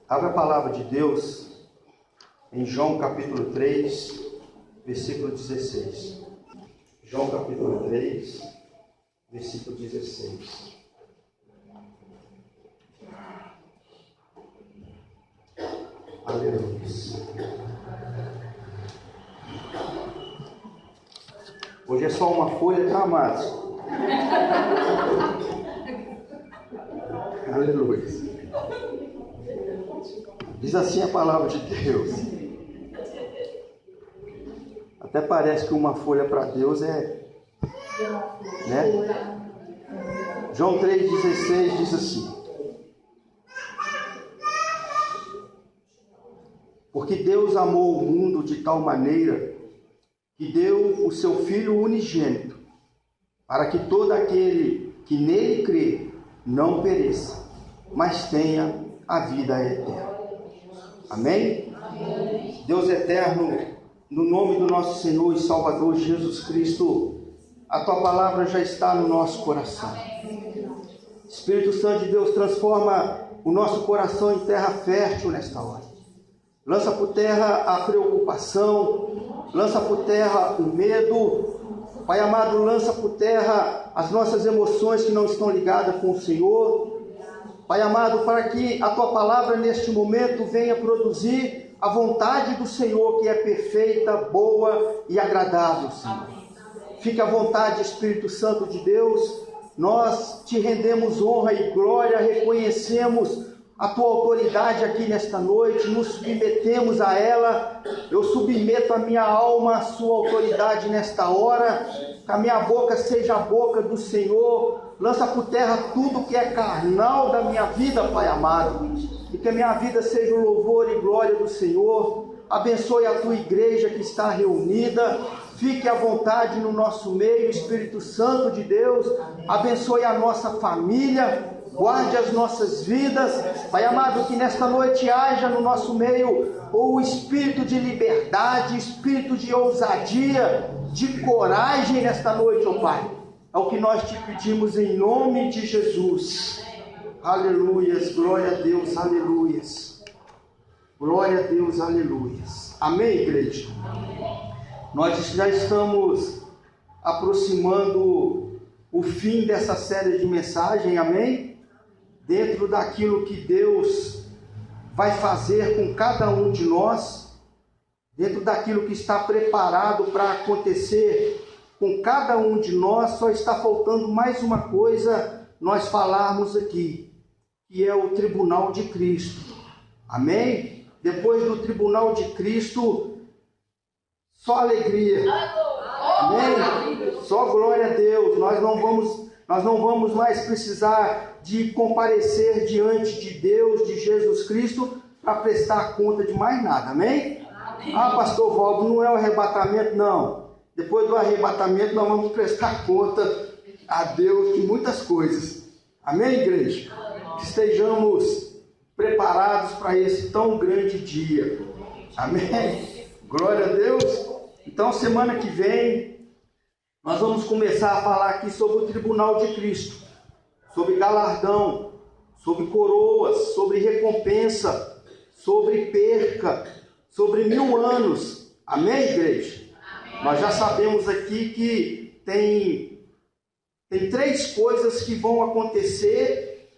Abra a palavra de Deus em João capítulo 3, versículo 16. João capítulo 3, versículo 16. Aleluia. Hoje é só uma folha, tá, amados? Aleluia. Diz assim a palavra de Deus. Até parece que uma folha para Deus é, né? João 3,16 diz assim: porque Deus amou o mundo de tal maneira que deu o seu Filho unigênito, para que todo aquele que nele crê não pereça, mas tenha a vida eterna. Amém? Amém. Deus eterno, no nome do nosso Senhor e Salvador Jesus Cristo, a Tua palavra já está no nosso coração. Espírito Santo de Deus, transforma o nosso coração em terra fértil nesta hora. Lança por terra a preocupação, lança por terra o medo. Pai amado, lança por terra as nossas emoções que não estão ligadas com o Senhor. Pai amado, para que a Tua palavra neste momento venha produzir a vontade do Senhor, que é perfeita, boa e agradável, Senhor. Fique à vontade, Espírito Santo de Deus. Nós te rendemos honra e glória, reconhecemos a Tua autoridade aqui nesta noite, nos submetemos a ela. Eu submeto a minha alma à Sua autoridade nesta hora, que a minha boca seja a boca do Senhor. Lança por terra tudo que é carnal da minha vida, Pai amado, e que a minha vida seja o louvor e glória do Senhor. Abençoe a Tua igreja que está reunida. Fique à vontade no nosso meio, Espírito Santo de Deus. Abençoe a nossa família. Guarde as nossas vidas. Pai amado, que nesta noite haja no nosso meio o espírito de liberdade, espírito de ousadia, de coragem nesta noite, ó Pai. É o que nós te pedimos em nome de Jesus. Aleluias, glória a Deus, aleluias. Glória a Deus, aleluias. Amém, igreja? Nós já estamos aproximando o fim dessa série de mensagem, amém? Dentro daquilo que Deus vai fazer com cada um de nós, dentro daquilo que está preparado para acontecer com cada um de nós, só está faltando mais uma coisa nós falarmos aqui, que é o tribunal de Cristo. Amém? Depois do tribunal de Cristo, só alegria. Amém? Só glória a Deus. Nós não vamos mais precisar de comparecer diante de Deus, de Jesus Cristo, para prestar conta de mais nada. Amém? Amém. Ah, pastor Valdo, não é o arrebatamento, não. Depois do arrebatamento nós vamos prestar conta a Deus de muitas coisas. Amém, igreja? Que estejamos preparados para esse tão grande dia. Amém? Glória a Deus. Então, semana que vem, nós vamos começar a falar aqui sobre o tribunal de Cristo, sobre galardão, sobre coroas, sobre recompensa, sobre perca, sobre 1000 anos. Amém, igreja? Amém. Nós já sabemos aqui que tem 3 coisas que vão acontecer,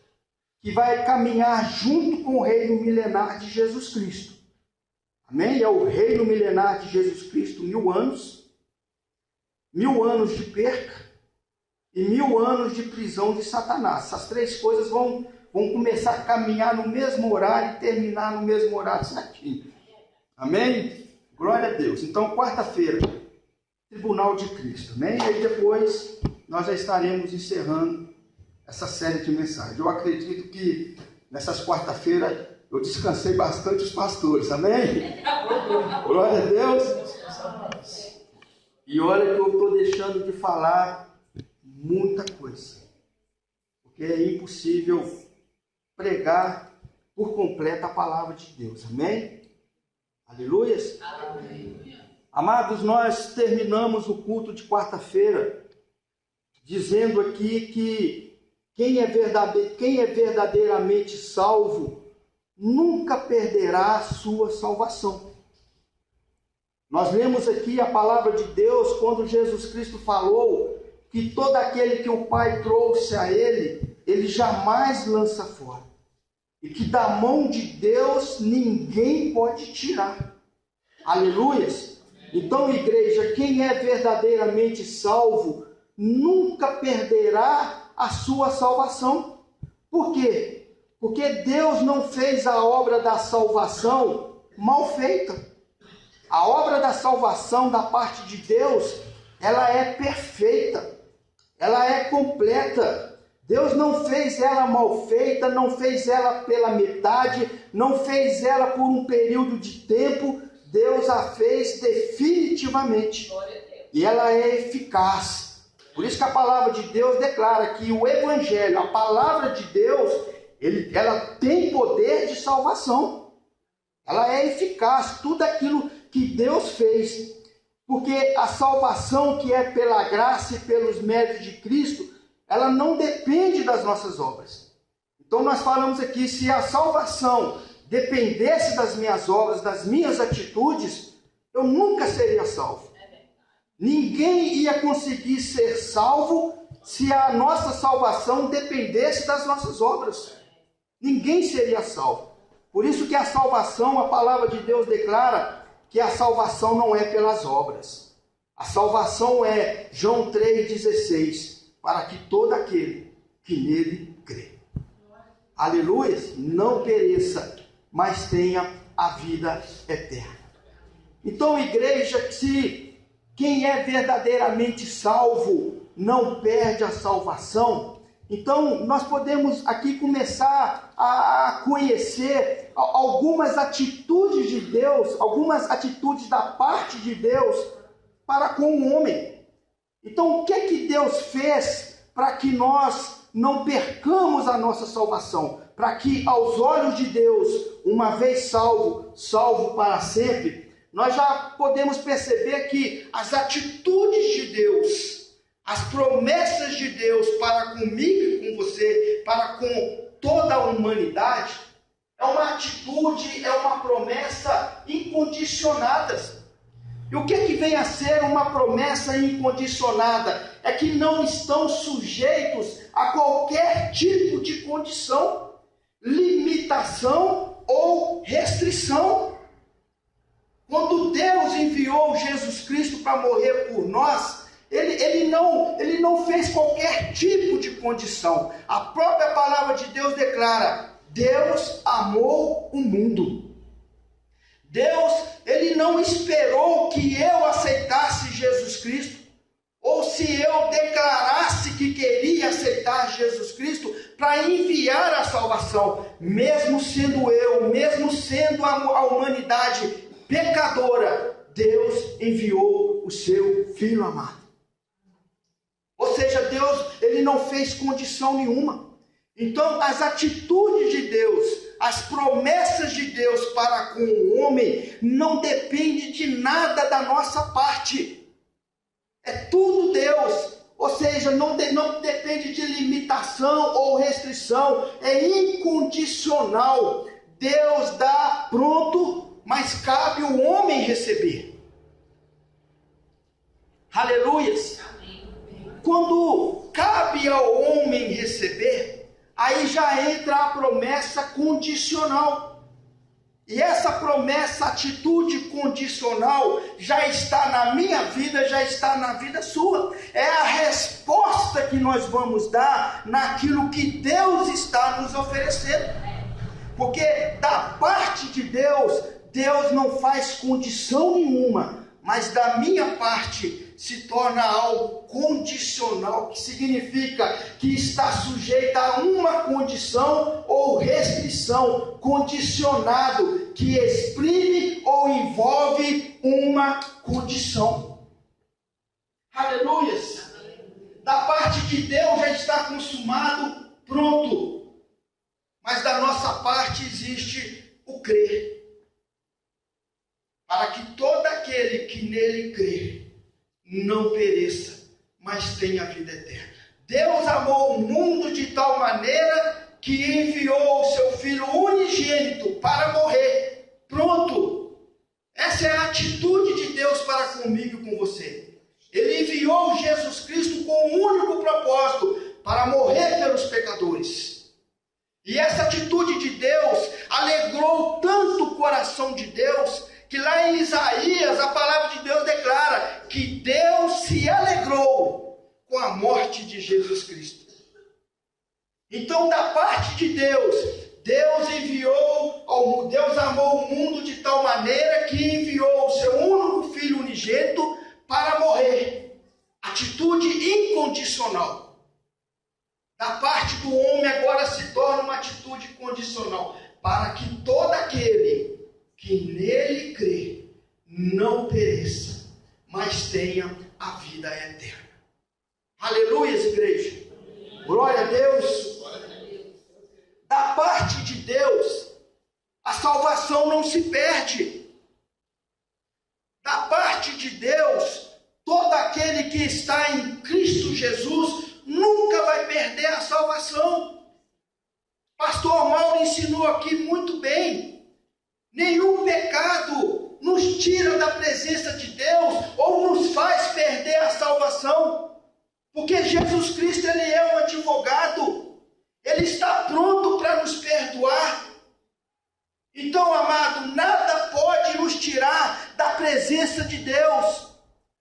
que vai caminhar junto com o reino milenar de Jesus Cristo. Amém? É o reino milenar de Jesus Cristo, 1000 anos. 1000 anos de perca e 1000 anos de prisão de Satanás. Essas 3 coisas vão começar a caminhar no mesmo horário e terminar no mesmo horário certinho. Amém? Glória a Deus. Então, quarta-feira, tribunal de Cristo. Amém? E aí depois nós já estaremos encerrando essa série de mensagens. Eu acredito que nessas quarta-feiras eu descansei bastante os pastores. Amém? Glória a Deus. E olha que eu estou deixando de falar muita coisa, porque é impossível pregar por completo a palavra de Deus. Amém? Aleluias? Amém. Amados, nós terminamos o culto de quarta-feira dizendo aqui que quem é verdadeiramente salvo nunca perderá a sua salvação. Nós lemos aqui a palavra de Deus quando Jesus Cristo falou que todo aquele que o Pai trouxe a Ele, Ele jamais lança fora. E que da mão de Deus ninguém pode tirar. Aleluias! Então, igreja, quem é verdadeiramente salvo, nunca perderá a sua salvação. Por quê? Porque Deus não fez a obra da salvação mal feita. A obra da salvação da parte de Deus, ela é perfeita, ela é completa. Deus não fez ela mal feita, não fez ela pela metade, não fez ela por um período de tempo. Deus a fez definitivamente. E ela é eficaz. Por isso que a palavra de Deus declara que o Evangelho, a palavra de Deus, ela tem poder de salvação. Ela é eficaz. Tudo aquilo que Deus fez. Porque a salvação que é pela graça e pelos méritos de Cristo, ela não depende das nossas obras. Então nós falamos aqui, se a salvação dependesse das minhas obras, das minhas atitudes, eu nunca seria salvo. Ninguém ia conseguir ser salvo se a nossa salvação dependesse das nossas obras. Ninguém seria salvo. Por isso que a salvação, a palavra de Deus declara que a salvação não é pelas obras. A salvação é João 3,16, para que todo aquele que nele crê, aleluia, não pereça, mas tenha a vida eterna. Então, igreja, se quem é verdadeiramente salvo não perde a salvação, então nós podemos aqui começar a conhecer algumas atitudes de Deus, algumas atitudes da parte de Deus para com o homem. Então, o que é que Deus fez para que nós não percamos a nossa salvação? Para que aos olhos de Deus, uma vez salvo, salvo para sempre, nós já podemos perceber que as atitudes de Deus, as promessas de Deus para comigo e com você, para com toda a humanidade, é uma atitude, é uma promessa incondicionadas. E o que é que vem a ser uma promessa incondicionada? É que não estão sujeitos a qualquer tipo de condição, limitação ou restrição. Quando Deus enviou Jesus Cristo para morrer por nós, ele não fez qualquer tipo de condição. A própria palavra de Deus declara: Deus amou o mundo. Deus, ele não esperou que eu aceitasse Jesus Cristo, ou se eu declarasse que queria aceitar Jesus Cristo para enviar a salvação. Mesmo sendo eu, mesmo sendo a humanidade pecadora, Deus enviou o seu Filho amado. Ou seja, Deus, ele não fez condição nenhuma. Então, as atitudes de Deus, as promessas de Deus para com o homem, não depende de nada da nossa parte. É tudo Deus. Ou seja, não depende de limitação ou restrição. É incondicional. Deus dá pronto, mas cabe o homem receber. Aleluias. Quando cabe ao homem receber, aí já entra a promessa condicional. E essa promessa, atitude condicional, já está na minha vida, já está na vida sua. É a resposta que nós vamos dar naquilo que Deus está nos oferecendo. Porque da parte de Deus, Deus não faz condição nenhuma, mas da minha parte se torna algo condicional, que significa que está sujeita a uma condição ou restrição, condicionado, que exprime ou envolve uma condição. Aleluias! Da parte de Deus já está consumado, pronto. Mas da nossa parte existe o crer. Para que todo aquele que nele crer não pereça, mas tenha vida eterna. Deus amou o mundo de tal maneira que enviou o seu Filho unigênito para morrer. Pronto. Essa é a atitude de Deus para comigo e com você. Ele enviou Jesus Cristo com um único propósito, para morrer pelos pecadores. E essa atitude de Deus alegrou tanto o coração de Deus, que lá em Isaías a palavra de Deus declara que Deus se alegrou com a morte de Jesus Cristo. Então, da parte de Deus, Deus amou o mundo de tal maneira que enviou o seu único Filho unigênito para morrer. Atitude incondicional. Da parte do homem agora se torna uma atitude condicional, para que todo aquele que nele crê não pereça, mas tenha a vida eterna. Aleluia, igreja. Glória a Deus. Da parte de Deus, a salvação não se perde. Da parte de Deus, todo aquele que está em Cristo Jesus nunca vai perder a salvação. Pastor Mauro ensinou aqui muito bem. Nenhum pecado nos tira da presença de Deus ou nos faz perder a salvação. Porque Jesus Cristo, Ele é um advogado. Ele está pronto para nos perdoar. Então, amado, nada pode nos tirar da presença de Deus.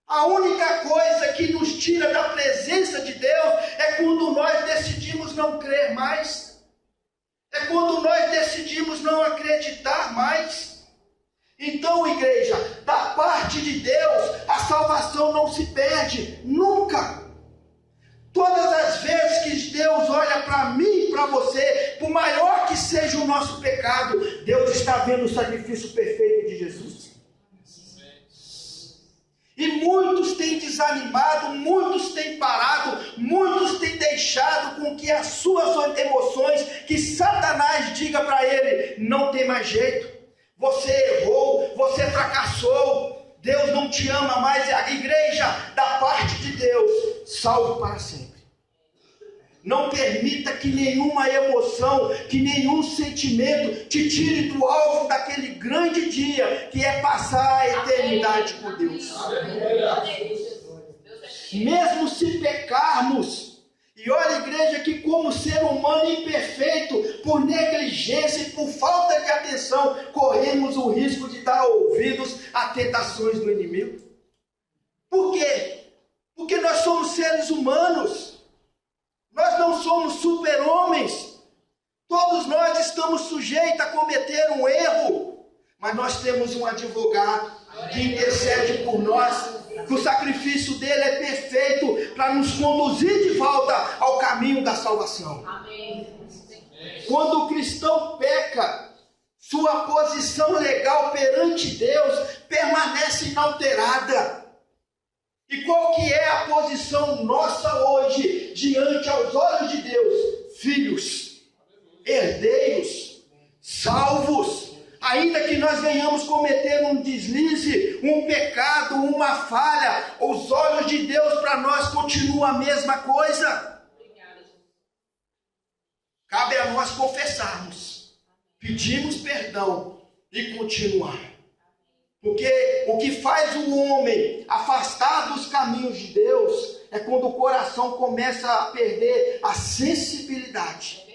A única coisa que nos tira da presença de Deus é quando nós decidimos não crer mais. É quando nós decidimos não acreditar mais. Então, igreja, da parte de Deus, a salvação não se perde, nunca. Todas as vezes que Deus olha para mim e para você, por maior que seja o nosso pecado, Deus está vendo o sacrifício perfeito de Jesus. E muitos têm desanimado, muitos têm parado, muitos têm deixado com que as suas emoções, que Satanás diga para ele, não tem mais jeito, você errou, você fracassou, Deus não te ama mais. A igreja, da parte de Deus, salve para sempre. Não permita que nenhuma emoção, que nenhum sentimento te tire do alvo daquele grande dia, que é passar a eternidade com Deus. Mesmo se pecarmos, e olha, igreja, que como ser humano imperfeito, por negligência e por falta de atenção, corremos o risco de dar ouvidos a tentações do inimigo. Por quê? Porque nós somos seres humanos. Nós não somos super-homens. Todos nós estamos sujeitos a cometer um erro. Mas nós temos um advogado que intercede por nós. Que o sacrifício dele é perfeito para nos conduzir de volta ao caminho da salvação. Quando o cristão peca, sua posição legal perante Deus permanece inalterada. E qual que é a posição nossa hoje diante aos olhos de Deus? Filhos, herdeiros, salvos. Ainda que nós venhamos cometer um deslize, um pecado, uma falha, os olhos de Deus para nós continuam a mesma coisa. Cabe a nós confessarmos, pedirmos perdão e continuar. Porque o que faz o homem afastar dos caminhos de Deus é quando o coração começa a perder a sensibilidade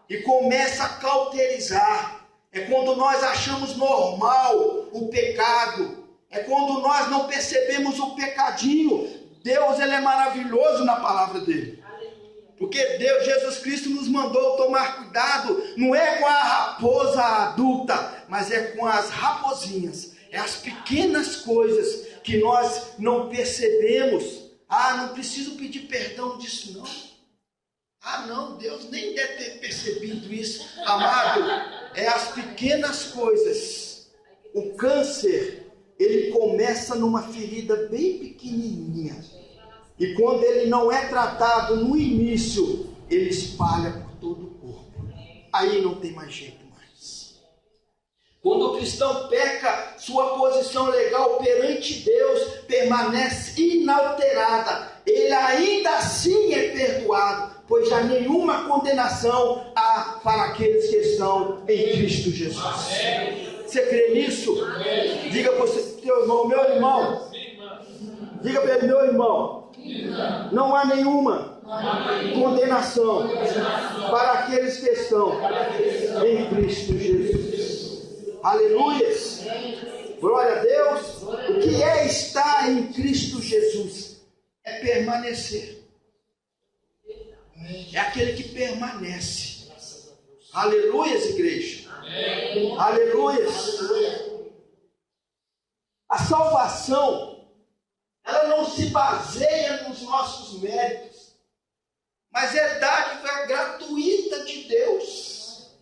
e começa a cauterizar. É quando nós achamos normal o pecado. É quando nós não percebemos o pecadinho. Deus, ele é maravilhoso na palavra dele. Porque Deus, Jesus Cristo nos mandou tomar cuidado. Não é com a raposa adulta, mas é com as raposinhas. É as pequenas coisas que nós não percebemos. Ah, não preciso pedir perdão disso não. Ah, não, Deus nem deve ter percebido isso. Amado, é as pequenas coisas. O câncer, ele começa numa ferida bem pequenininha. E quando ele não é tratado no início, ele espalha por todo o corpo. Aí não tem mais jeito mais. Quando o cristão peca, sua posição legal perante Deus permanece inalterada. Ele ainda assim é perdoado, pois já nenhuma condenação há há para aqueles que estão em Cristo Jesus. Você crê nisso? Diga para o teu irmão, meu irmão. Diga para ele, meu irmão. Não há nenhuma condenação para aqueles que estão em Cristo Jesus. Aleluias. Glória a Deus. O que é estar em Cristo Jesus? É permanecer. É aquele que permanece. Aleluias, igreja. Aleluias. A salvação, ela não se baseia nos nossos méritos, mas é dádiva gratuita de Deus.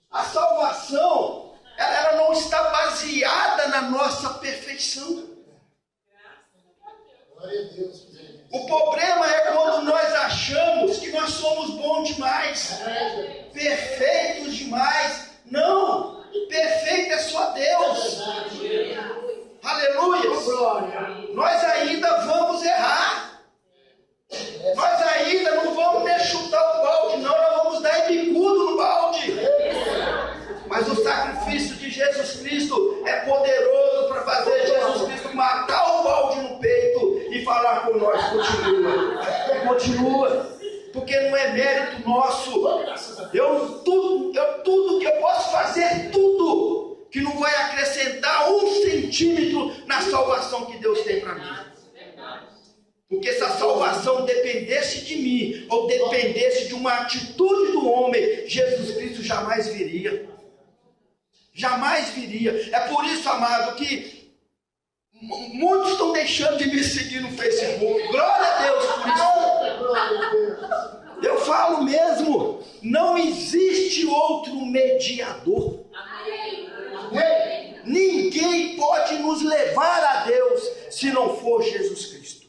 A salvação, ela não está baseada na nossa perfeição. Glória a Deus. O problema é quando nós achamos que nós somos bons demais, perfeitos demais. Não, perfeito é só Deus. Aleluia. Nós ainda vamos errar. Nós ainda não vamos nem chutar o balde, não. Nós vamos dar bicudo no balde. Mas o sacrifício de Jesus Cristo é poderoso para fazer Jesus Cristo matar o balde no peito e falar com nós. Continua. Porque não é mérito nosso. Tudo que eu posso fazer, tudo que não vai acrescentar 1 centímetro na salvação que Deus tem para mim. Porque se a salvação dependesse de mim, ou dependesse de uma atitude do homem, Jesus Cristo jamais viria. Jamais viria. É por isso, amado, que muitos estão deixando de me seguir no Facebook. Glória a Deus por isso. Eu falo mesmo, não existe outro mediador. Ninguém pode nos levar a Deus se não for Jesus Cristo.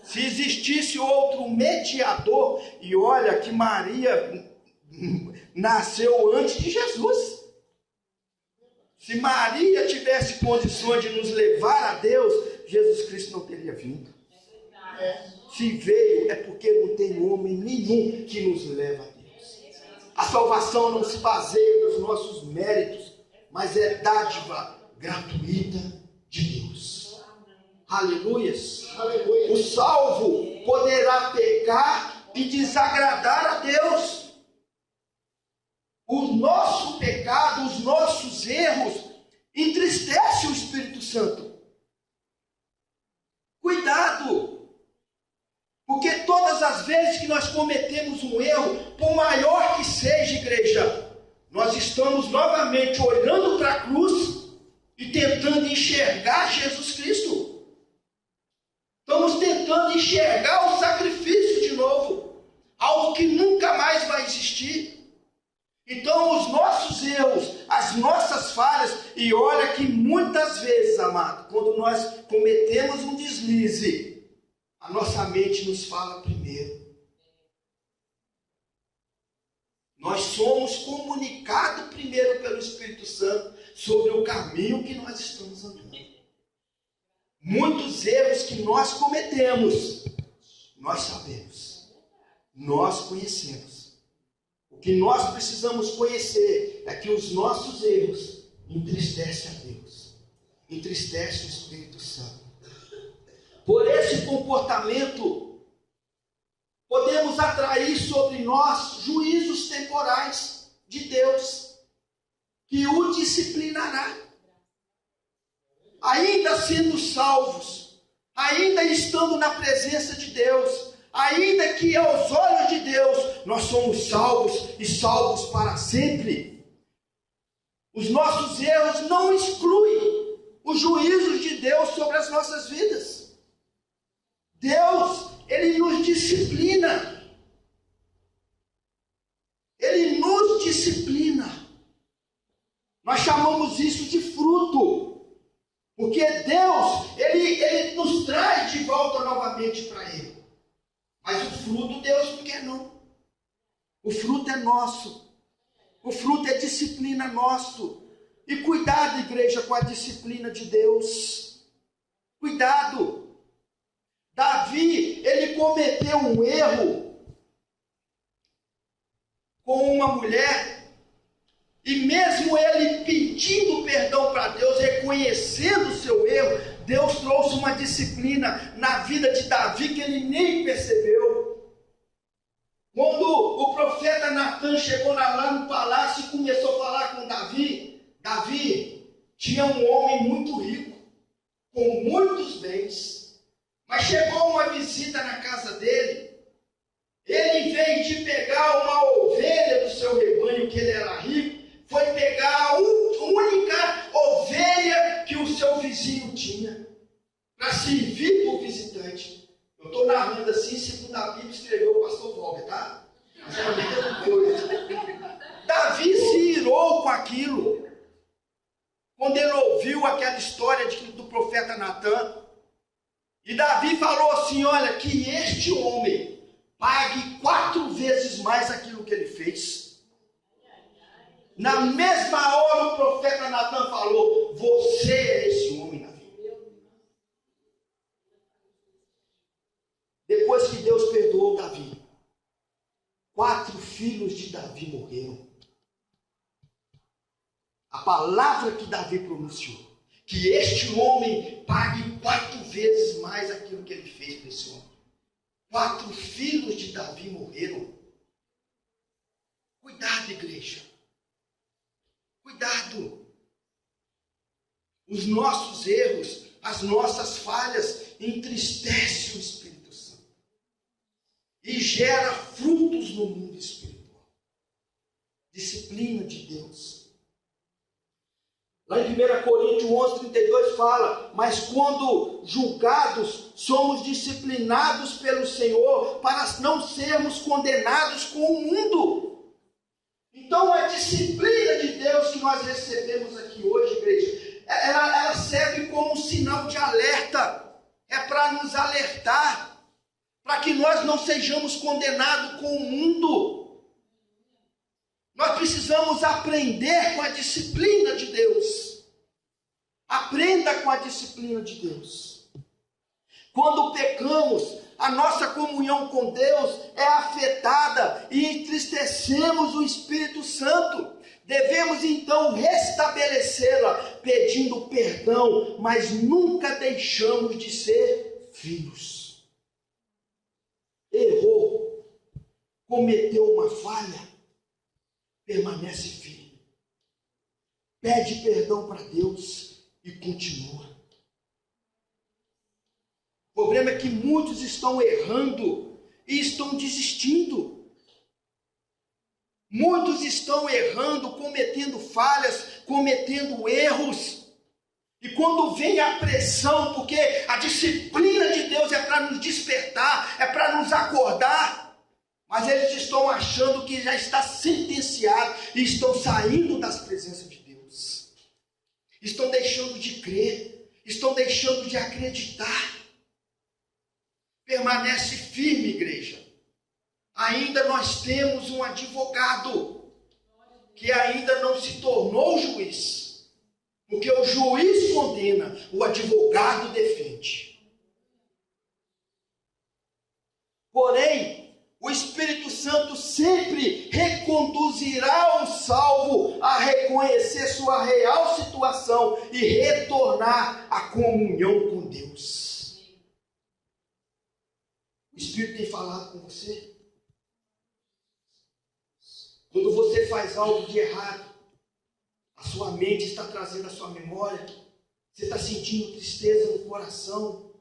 Se existisse outro mediador, e olha que Maria nasceu antes de Jesus. Se Maria tivesse condições de nos levar a Deus, Jesus Cristo não teria vindo. Se veio, é porque não tem homem nenhum que nos leva a Deus. A salvação não se baseia nos nossos méritos, mas é dádiva gratuita de Deus. Aleluias. O salvo poderá pecar e desagradar a Deus. O nosso pecado, os nossos erros, entristece o Espírito Santo. Cuidado! Porque todas as vezes que nós cometemos um erro, por maior que seja, igreja, nós estamos novamente olhando para a cruz e tentando enxergar Jesus Cristo. Estamos tentando enxergar o sacrifício de novo, algo que nunca mais vai existir. Então os nossos erros, as nossas falhas, e olha que muitas vezes, amado, quando nós cometemos um deslize, a nossa mente nos fala primeiro. Nós somos comunicados primeiro pelo Espírito Santo sobre o caminho que nós estamos andando. Muitos erros que nós cometemos, nós sabemos, nós conhecemos. O que nós precisamos conhecer é que os nossos erros entristecem a Deus, entristecem o Espírito Santo. Por esse comportamento, podemos atrair sobre nós juízos temporais de Deus, que o disciplinará. Ainda sendo salvos, ainda estando na presença de Deus, ainda que aos olhos de Deus nós somos salvos e salvos para sempre, os nossos erros não excluem os juízos de Deus sobre as nossas vidas. Deus, Ele nos disciplina. Ele nos disciplina. Nós chamamos isso de fruto. Porque Deus, Ele nos traz de volta novamente para Ele. Mas o fruto Deus não quer não. O fruto é nosso. O fruto é disciplina nosso. E cuidado, igreja, com a disciplina de Deus. Cuidado. Davi, ele cometeu um erro com uma mulher, e mesmo ele pedindo perdão para Deus, reconhecendo o seu erro, Deus trouxe uma disciplina na vida de Davi que ele nem percebeu. Quando o profeta Natan chegou lá no palácio e começou a falar com Davi, Davi tinha um homem muito rico, com muitos bens, mas chegou uma visita na casa dele. Ele, em vez de pegar uma ovelha do seu rebanho, que ele era rico, foi pegar a única ovelha que o seu vizinho tinha, para servir para o visitante. Eu estou narrando assim, segundo a Bíblia escreveu o pastor Volga, tá? Mas é a mesma coisa. Davi se irou com aquilo, quando ele ouviu aquela história do profeta Natan. E Davi falou assim: olha, que este homem pague 4 vezes mais aquilo que ele fez. Na mesma hora o profeta Natan falou: você é esse homem, Davi. Depois que Deus perdoou Davi, 4 filhos de Davi morreram. A palavra que Davi pronunciou, que este homem pague 4 vezes mais aquilo que ele fez para esse homem. 4 filhos de Davi morreram. Cuidado, igreja. Cuidado. Os nossos erros, as nossas falhas entristecem o Espírito Santo e gera frutos no mundo espiritual. Disciplina de Deus. Lá em 1 Coríntios 11:32 fala: mas quando julgados, somos disciplinados pelo Senhor para não sermos condenados com o mundo. Então a disciplina de Deus que nós recebemos aqui hoje, igreja, ela serve como um sinal de alerta. É para nos alertar, para que nós não sejamos condenados com o mundo. Nós precisamos aprender com a disciplina de Deus. Aprenda com a disciplina de Deus. Quando pecamos, a nossa comunhão com Deus é afetada e entristecemos o Espírito Santo. Devemos então restabelecê-la, pedindo perdão, mas nunca deixamos de ser filhos. Errou, cometeu uma falha, permanece firme. Pede perdão para Deus e continua. O problema é que muitos estão errando e estão desistindo. Muitos estão errando, cometendo falhas, cometendo erros. E quando vem a pressão, porque a disciplina de Deus é para nos despertar, é para nos acordar, mas eles estão achando que já está sentenciado e estão saindo das presenças de Deus. Estão deixando de crer, estão deixando de acreditar. Permanece firme, igreja. Ainda nós temos um advogado que ainda não se tornou juiz. Porque o juiz condena, o advogado defende. Porém, o Espírito Santo sempre reconduzirá o salvo a reconhecer sua real situação e retornar à comunhão com Deus. O Espírito tem falado com você? Quando você faz algo de errado, a sua mente está trazendo a sua memória, você está sentindo tristeza no coração.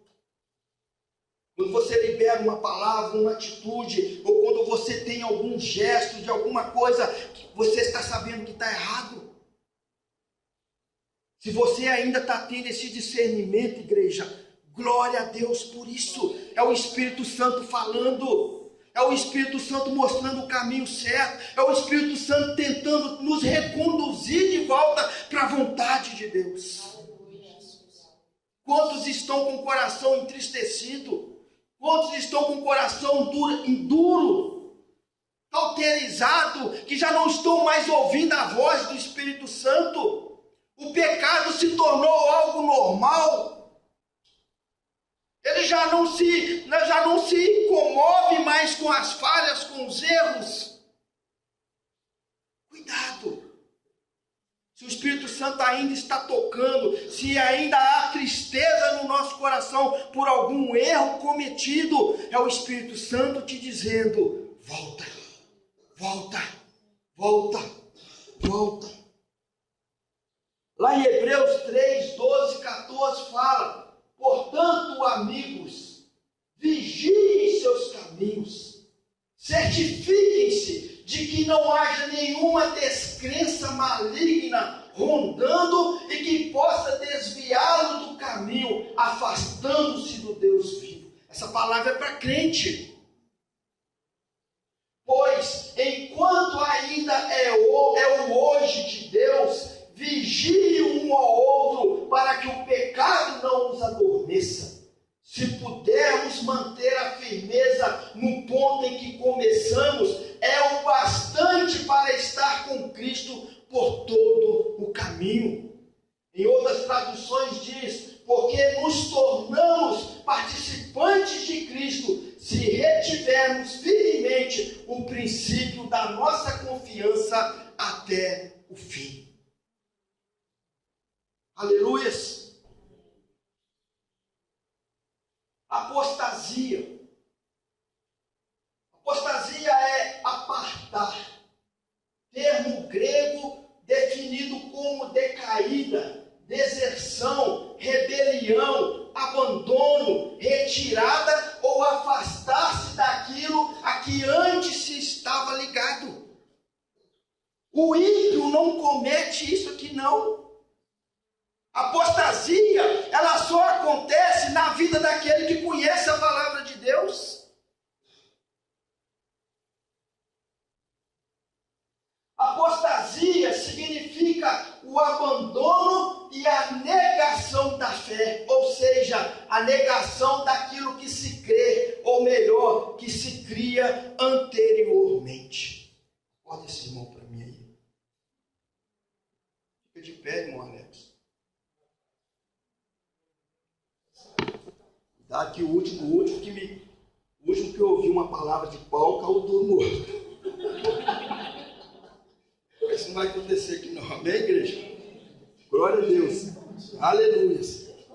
Quando você libera uma palavra, uma atitude, ou quando você tem algum gesto de alguma coisa, você está sabendo que está errado. Se você ainda está tendo esse discernimento, igreja, glória a Deus por isso. É o Espírito Santo falando. É o Espírito Santo mostrando o caminho certo. É o Espírito Santo tentando nos reconduzir de volta para a vontade de Deus. Quantos estão com o coração entristecido? Quantos estão com o coração duro, cauterizado, que já não estão mais ouvindo a voz do Espírito Santo? O pecado se tornou algo normal. Ele já não se comove mais com as falhas, com os erros. cuidado. Se o Espírito Santo ainda está tocando, se ainda há tristeza no nosso coração por algum erro cometido, é o Espírito Santo te dizendo: volta, volta, volta, volta. Lá em Hebreus 3, 12, 14 fala: portanto, amigos, vigiem seus caminhos, certifiquem-se de que não haja nenhuma descrença maligna rondando e que possa desviá-lo do caminho, afastando-se do Deus vivo. Essa palavra é para crente. Pois, enquanto ainda é o hoje de Deus, vigie um ao outro para que o pecado não os adormeça. Se pudermos manter a firmeza no ponto em que começamos, é o bastante para estar com Cristo por todo o caminho. Em outras traduções diz: porque nos tornamos participantes de Cristo, se retivermos firmemente o princípio da nossa confiança até o fim. Aleluias! Apostasia. Apostasia é apartar. Termo grego definido como decaída, deserção, rebelião, abandono, retirada ou afastar-se daquilo a que antes se estava ligado. O ímpio não comete isso aqui não. Apostasia, ela só acontece na vida daquele que conhece a palavra de Deus. Apostasia significa o abandono e a negação da fé, ou seja, a negação daquilo que se crê, ou melhor, que se cria anteriormente. Olha esse irmão para mim aí. Fica de pé, irmão Alex. Dá aqui o último que eu ouvi uma palavra de pau, caiu do morto. Isso não vai acontecer aqui não, amém, igreja? Glória a Deus, aleluia.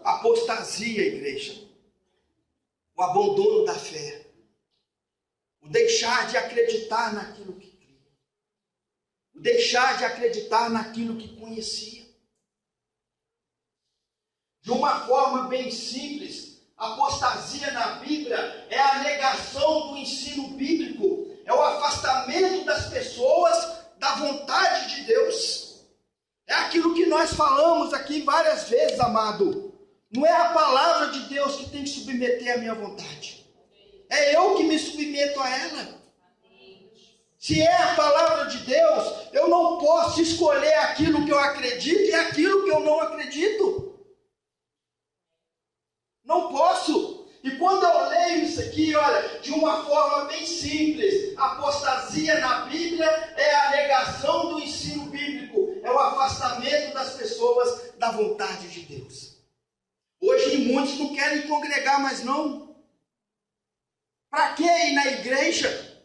Apostasia, igreja, o abandono da fé, o deixar de acreditar naquilo que cria, o deixar de acreditar naquilo que conhecia. De uma forma bem simples, apostasia na Bíblia é a negação do ensino bíblico, é o afastamento das pessoas da vontade de Deus. É aquilo que nós falamos aqui várias vezes, amado. Não é a palavra de Deus que tem que submeter a minha vontade. É eu que me submeto a ela. Se é a palavra de Deus, eu não posso escolher aquilo que eu acredito e aquilo que eu não acredito. Não posso. E quando eu leio isso aqui, olha, de uma forma bem simples, apostasia na Bíblia é a negação do ensino bíblico, é o afastamento das pessoas da vontade de Deus. Hoje muitos não querem congregar mais não. Para que ir na igreja?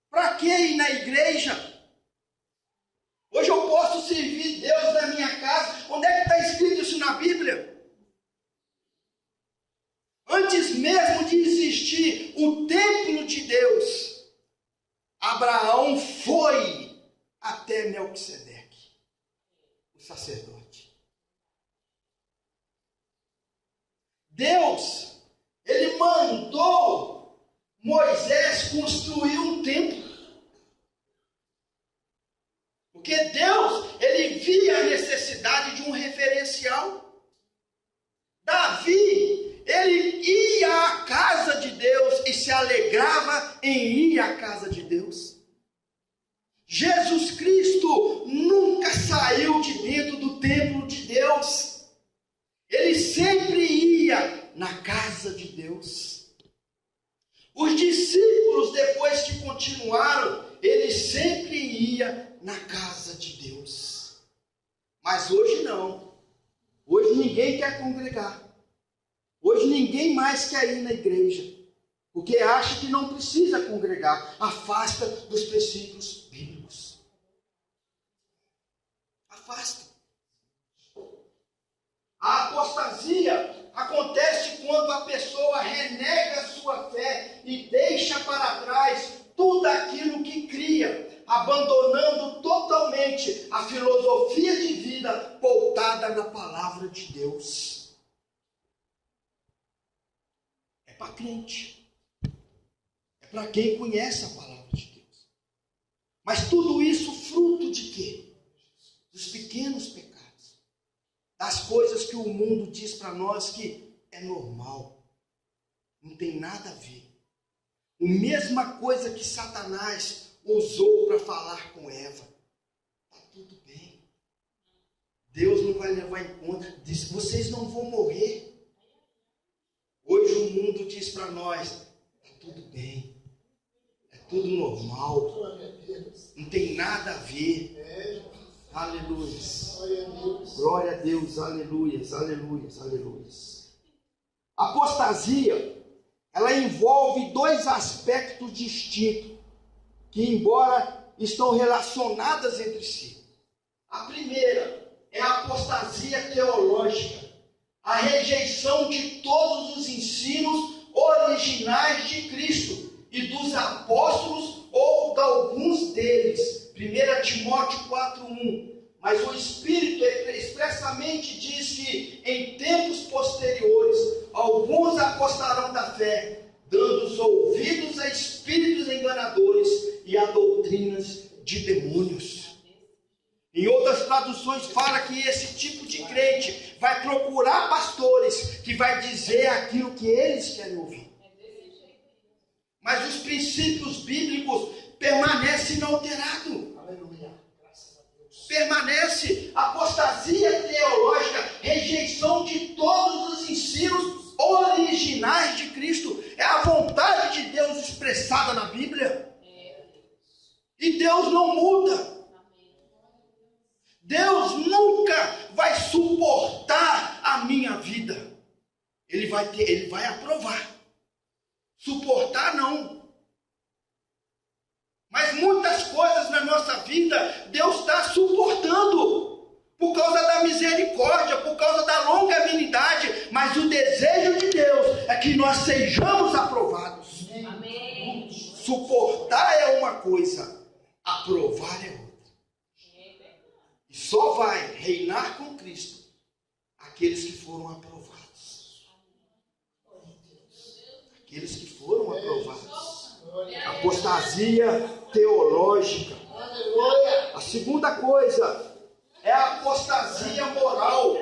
Para que ir na igreja? Hoje eu posso servir Deus na minha casa. Onde é que está escrito isso na Bíblia? Antes mesmo de existir o templo de Deus, Abraão foi até Melquisedeque, o sacerdote. Deus, ele mandou Moisés construir um templo. Porque Deus, ele via a necessidade de um referencial. Davi, ele ia à casa de Deus e se alegrava em ir à casa de Deus. Jesus Cristo nunca saiu de dentro do templo de Deus. Ele sempre ia na casa de Deus. Os discípulos, depois que continuaram, ele sempre ia na casa de Deus. Mas hoje não. Hoje ninguém quer congregar. Hoje ninguém mais quer ir na igreja. porque acha que não precisa congregar, afasta dos princípios bíblicos. Afasta. A apostasia acontece quando a pessoa renega a sua fé e deixa para trás tudo aquilo que cria, abandonando totalmente a filosofia de vida pautada na palavra de Deus. É para crente. É para quem conhece a palavra de Deus. Mas tudo isso fruto de quê? Dos pequenos pecados. Das coisas que o mundo diz para nós que é normal. Não tem nada a ver. A mesma coisa que Satanás usou para falar com Eva. Está tudo bem. Deus não vai levar em conta. Diz, vocês não vão morrer. Hoje o mundo diz para nós, está tudo bem. É tudo normal. Não tem nada a ver. Aleluia. Glória a Deus. Aleluias, aleluias, aleluias. Apostasia, ela envolve dois aspectos distintos, que embora estão relacionadas entre si. A primeira é a apostasia teológica, a rejeição de todos os ensinos originais de Cristo e dos apóstolos ou de alguns deles. 1 Timóteo 4:1. Mas o Espírito expressamente diz que em tempos posteriores alguns apostarão da fé, dando os ouvidos a espíritos enganadores e a doutrinas de demônios. Em outras traduções fala que esse tipo de crente vai procurar pastores que vai dizer aquilo que eles querem ouvir. Mas os princípios bíblicos permanecem inalterados. Aleluia. Graças a Deus. Permanece apostasia teológica, rejeição de todos os ensinos originais de Cristo. É a vontade de Deus expressada na Bíblia. E Deus não muda. Deus nunca vai suportar a minha vida. Ele vai aprovar. Suportar não. Mas muitas coisas na nossa vida Deus está suportando por causa da misericórdia, por causa da longanimidade. Mas o desejo de Deus é que nós sejamos aprovados. Amém. Suportar é uma coisa, aprovar é outra. E só vai reinar com Cristo aqueles que foram aprovados. Aqueles que foram aprovados. Apostasia teológica. A segunda coisa é a apostasia moral.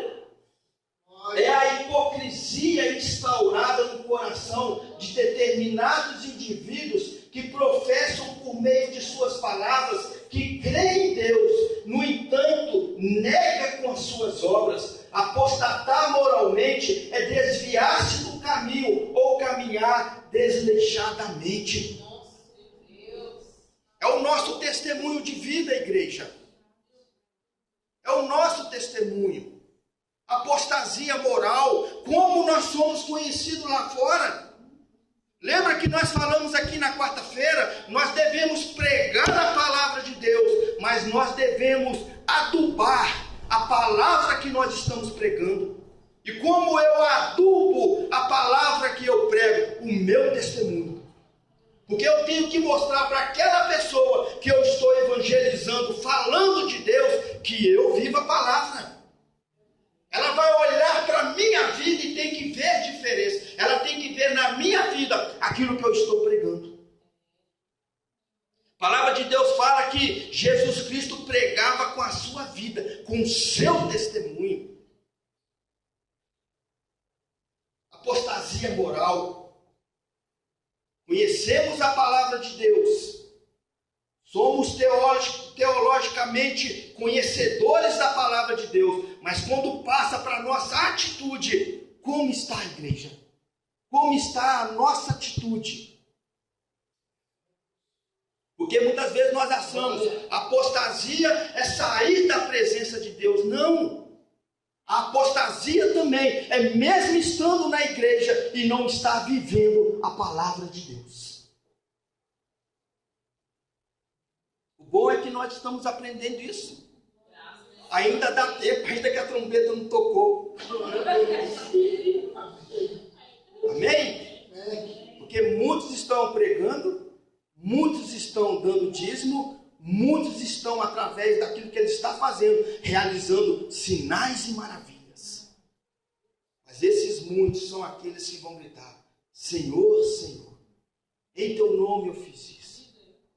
É a hipocrisia instaurada no coração de determinados indivíduos que professam por meio de suas palavras que creem em Deus, no entanto, nega com as suas obras. Apostatar moralmente é desviar-se do caminho ou caminhar desleixadamente. É o nosso testemunho de vida, igreja. É o nosso testemunho. Apostasia moral, como nós somos conhecidos lá fora. Lembra que nós falamos aqui na quarta-feira? Nós devemos pregar a palavra de Deus, mas nós devemos adubar a palavra que nós estamos pregando. E como eu adubo a palavra que eu prego? O meu testemunho. Porque eu tenho que mostrar para aquela pessoa que eu estou evangelizando, falando de Deus, que eu vivo a palavra. Ela vai olhar para a minha vida e tem que ver diferença. Ela tem que ver na minha vida aquilo que eu estou pregando. A palavra de Deus fala que Jesus Cristo pregava com a sua vida, com o seu testemunho. Apostasia moral. Conhecemos a palavra de Deus. Somos teologicamente conhecedores da palavra de Deus. Mas quando passa para a nossa atitude, como está a igreja? Como está a nossa atitude? Porque muitas vezes nós achamos apostasia é sair da presença de Deus. Não. A apostasia também é mesmo estando na igreja e não estar vivendo a palavra de Deus. O bom é que nós estamos aprendendo isso. Ainda dá tempo, ainda que a trombeta não tocou. Amém? Porque muitos estão pregando, muitos estão dando dízimo, muitos estão, através daquilo que ele está fazendo, realizando sinais e maravilhas. Mas esses muitos são aqueles que vão gritar: Senhor, Senhor, em teu nome eu fiz isso.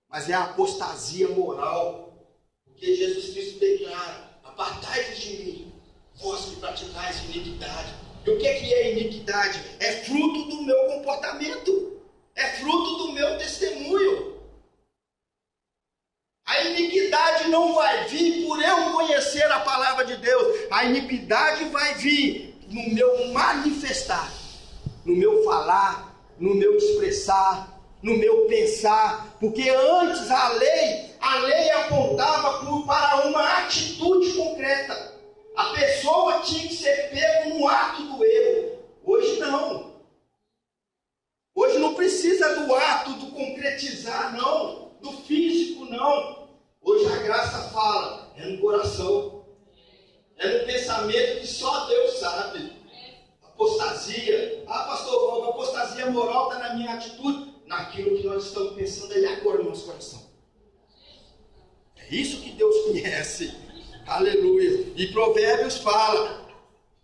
Mas é a apostasia moral, porque Jesus Cristo declara: apartai-vos de mim, vós que praticais iniquidade. E o que é iniquidade? É fruto do meu comportamento, é fruto do meu testemunho. A iniquidade não vai vir por eu conhecer a palavra de Deus. A iniquidade vai vir no meu manifestar, no meu falar, no meu expressar, no meu pensar. Porque antes a lei apontava para uma atitude concreta. A pessoa tinha que ser pego no ato do erro. Hoje não. Hoje não precisa do ato, do concretizar, não. Do físico, não. Hoje a graça fala, é no coração. É no pensamento que só Deus sabe. Apostasia. Ah, pastor Valdo, a apostasia moral está na minha atitude. Naquilo que nós estamos pensando aí agora no nosso coração. É isso que Deus conhece. Aleluia. E Provérbios fala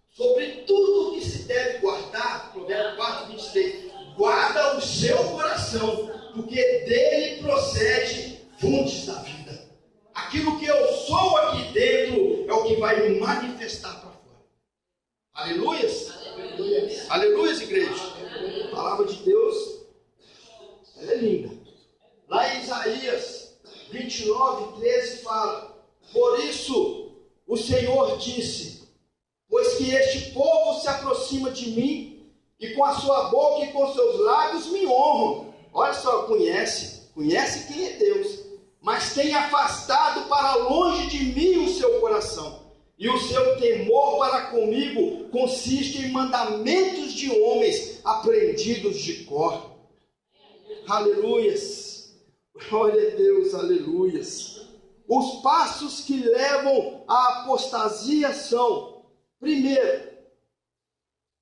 sobre tudo que se deve guardar. Provérbios 4, 23. Guarda o seu coração, porque dele procede fontes da vida. Aquilo que eu sou aqui dentro é o que vai me manifestar para fora. Aleluias. Aleluias. Aleluias, igreja. A palavra de Deus, ela é linda. Lá em Isaías 29, 13 fala: por isso o Senhor disse, pois que este povo se aproxima de mim, e com a sua boca e com seus lábios me honram. Olha só, conhece quem é Deus, mas tem afastado para longe de mim o seu coração, e o seu temor para comigo consiste em mandamentos de homens aprendidos de cor. Aleluias. Glória a Deus, aleluias. Os passos que levam à apostasia são: primeiro,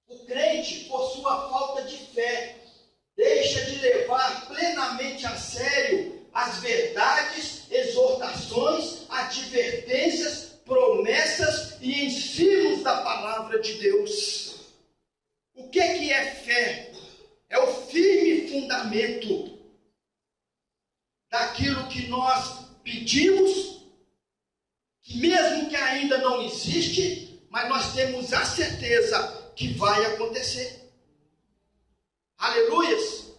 o crente, por sua falta de fé, deixa de levar plenamente a sério as verdades, exortações, advertências, promessas e ensinos da palavra de Deus. O que é fé? É o firme fundamento daquilo que nós pedimos, que mesmo que ainda não existe, mas nós temos a certeza que vai acontecer. Aleluias!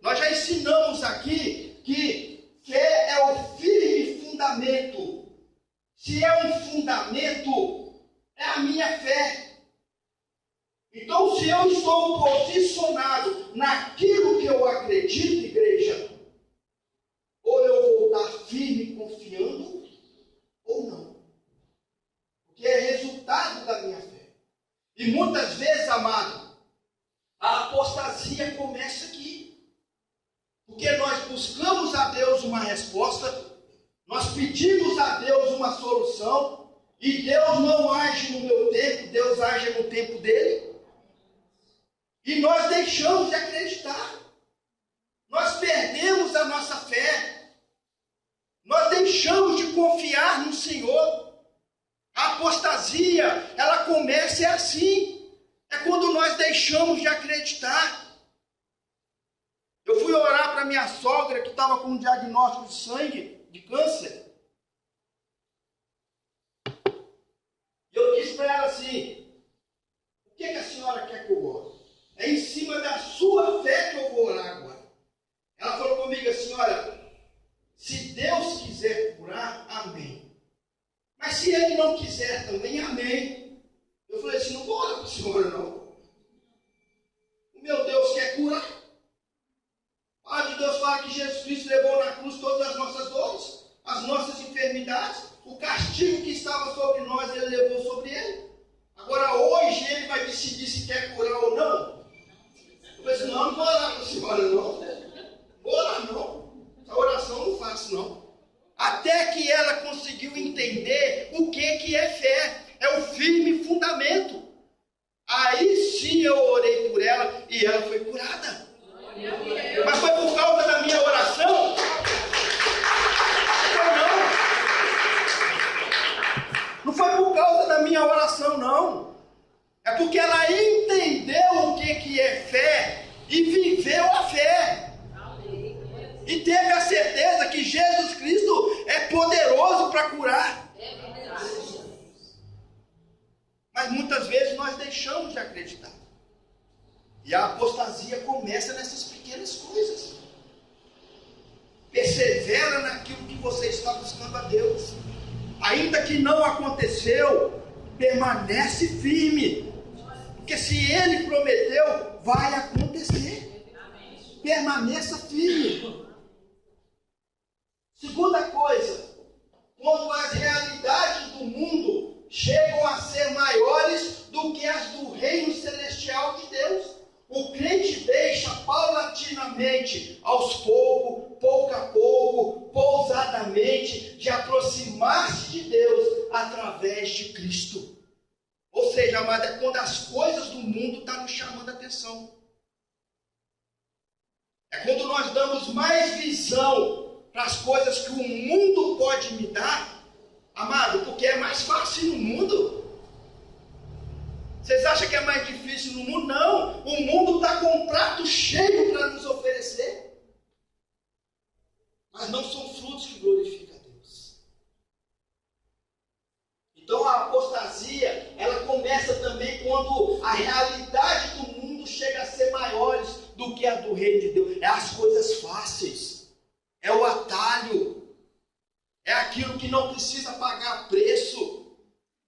Nós já ensinamos aqui que fé é o firme fundamento. Se é um fundamento, é a minha fé. Então, se eu estou posicionado naquilo que eu acredito, igreja, ou eu vou estar firme confiando, ou não. Porque é resultado da minha fé. E muitas vezes, amado, a apostasia começa aqui. Porque nós buscamos a Deus uma resposta, nós pedimos a Deus uma solução, e Deus não age no meu tempo, Deus age no tempo dele. E nós deixamos de acreditar. Nós perdemos a nossa fé. Nós deixamos de confiar no Senhor. A apostasia, ela começa assim. É quando nós deixamos de acreditar. Eu fui orar para minha sogra que estava com um diagnóstico de sangue, de câncer. E eu disse para ela assim: o que a senhora quer que eu ore? É em cima da sua fé que eu vou orar agora. Ela falou comigo assim: olha, se Deus quiser curar, amém. Mas se Ele não quiser também, amém. Eu falei assim: não vou orar para a senhora, não. O meu Deus quer curar. A palavra de Deus fala que Jesus Cristo levou na cruz todas as nossas dores, as nossas enfermidades. O castigo que estava sobre nós, Ele levou sobre Ele. Agora Agora hoje ele vai decidir se quer curar ou não. Eu falei assim, não vou orar com a senhora não. Vou orar não. Essa oração eu não faço não. Até que ela conseguiu entender o que é fé. É o firme fundamento. Aí sim eu orei por ela e ela foi curada. Mas foi por causa da minha oração? Não foi por causa da minha oração, não. É porque ela entendeu o que é fé e viveu a fé. E teve a certeza que Jesus Cristo é poderoso para curar. Mas muitas vezes nós deixamos de acreditar. E a apostasia começa nessas pequenas coisas. Persevera naquilo que você está buscando a Deus. Ainda que não aconteceu, permanece firme. Porque se Ele prometeu, vai acontecer. Permaneça firme. Segunda coisa, quando as realidades do mundo chegam a ser maiores do que as do reino celestial de Deus, o crente deixa paulatinamente, aos poucos, pouco a pouco, pausadamente, de aproximar-se de Deus através de Cristo. Ou seja, amado, é quando as coisas do mundo estão nos chamando a atenção. É quando nós damos mais visão para as coisas que o mundo pode me dar, amado, porque é mais fácil no mundo. Vocês acham que é mais difícil no mundo? Não, o mundo está com um prato cheio para nos oferecer. Mas não são frutos que glorificam a Deus. Então a apostasia, ela começa também quando a realidade do mundo chega a ser maiores do que a do reino de Deus. É as coisas fáceis, é o atalho, é aquilo que não precisa pagar preço.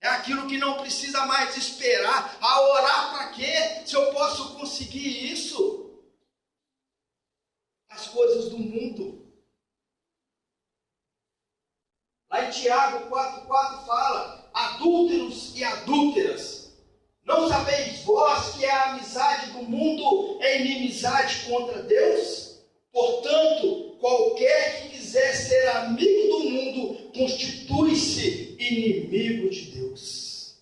É aquilo que não precisa mais esperar. A orar para quê? Se eu posso conseguir isso? As coisas do mundo. Lá em Tiago 4,4 fala: adúlteros e adúlteras, não sabeis vós que a amizade do mundo é inimizade contra Deus? Portanto, qualquer que quiser ser amigo do mundo, constitui-se inimigo de Deus.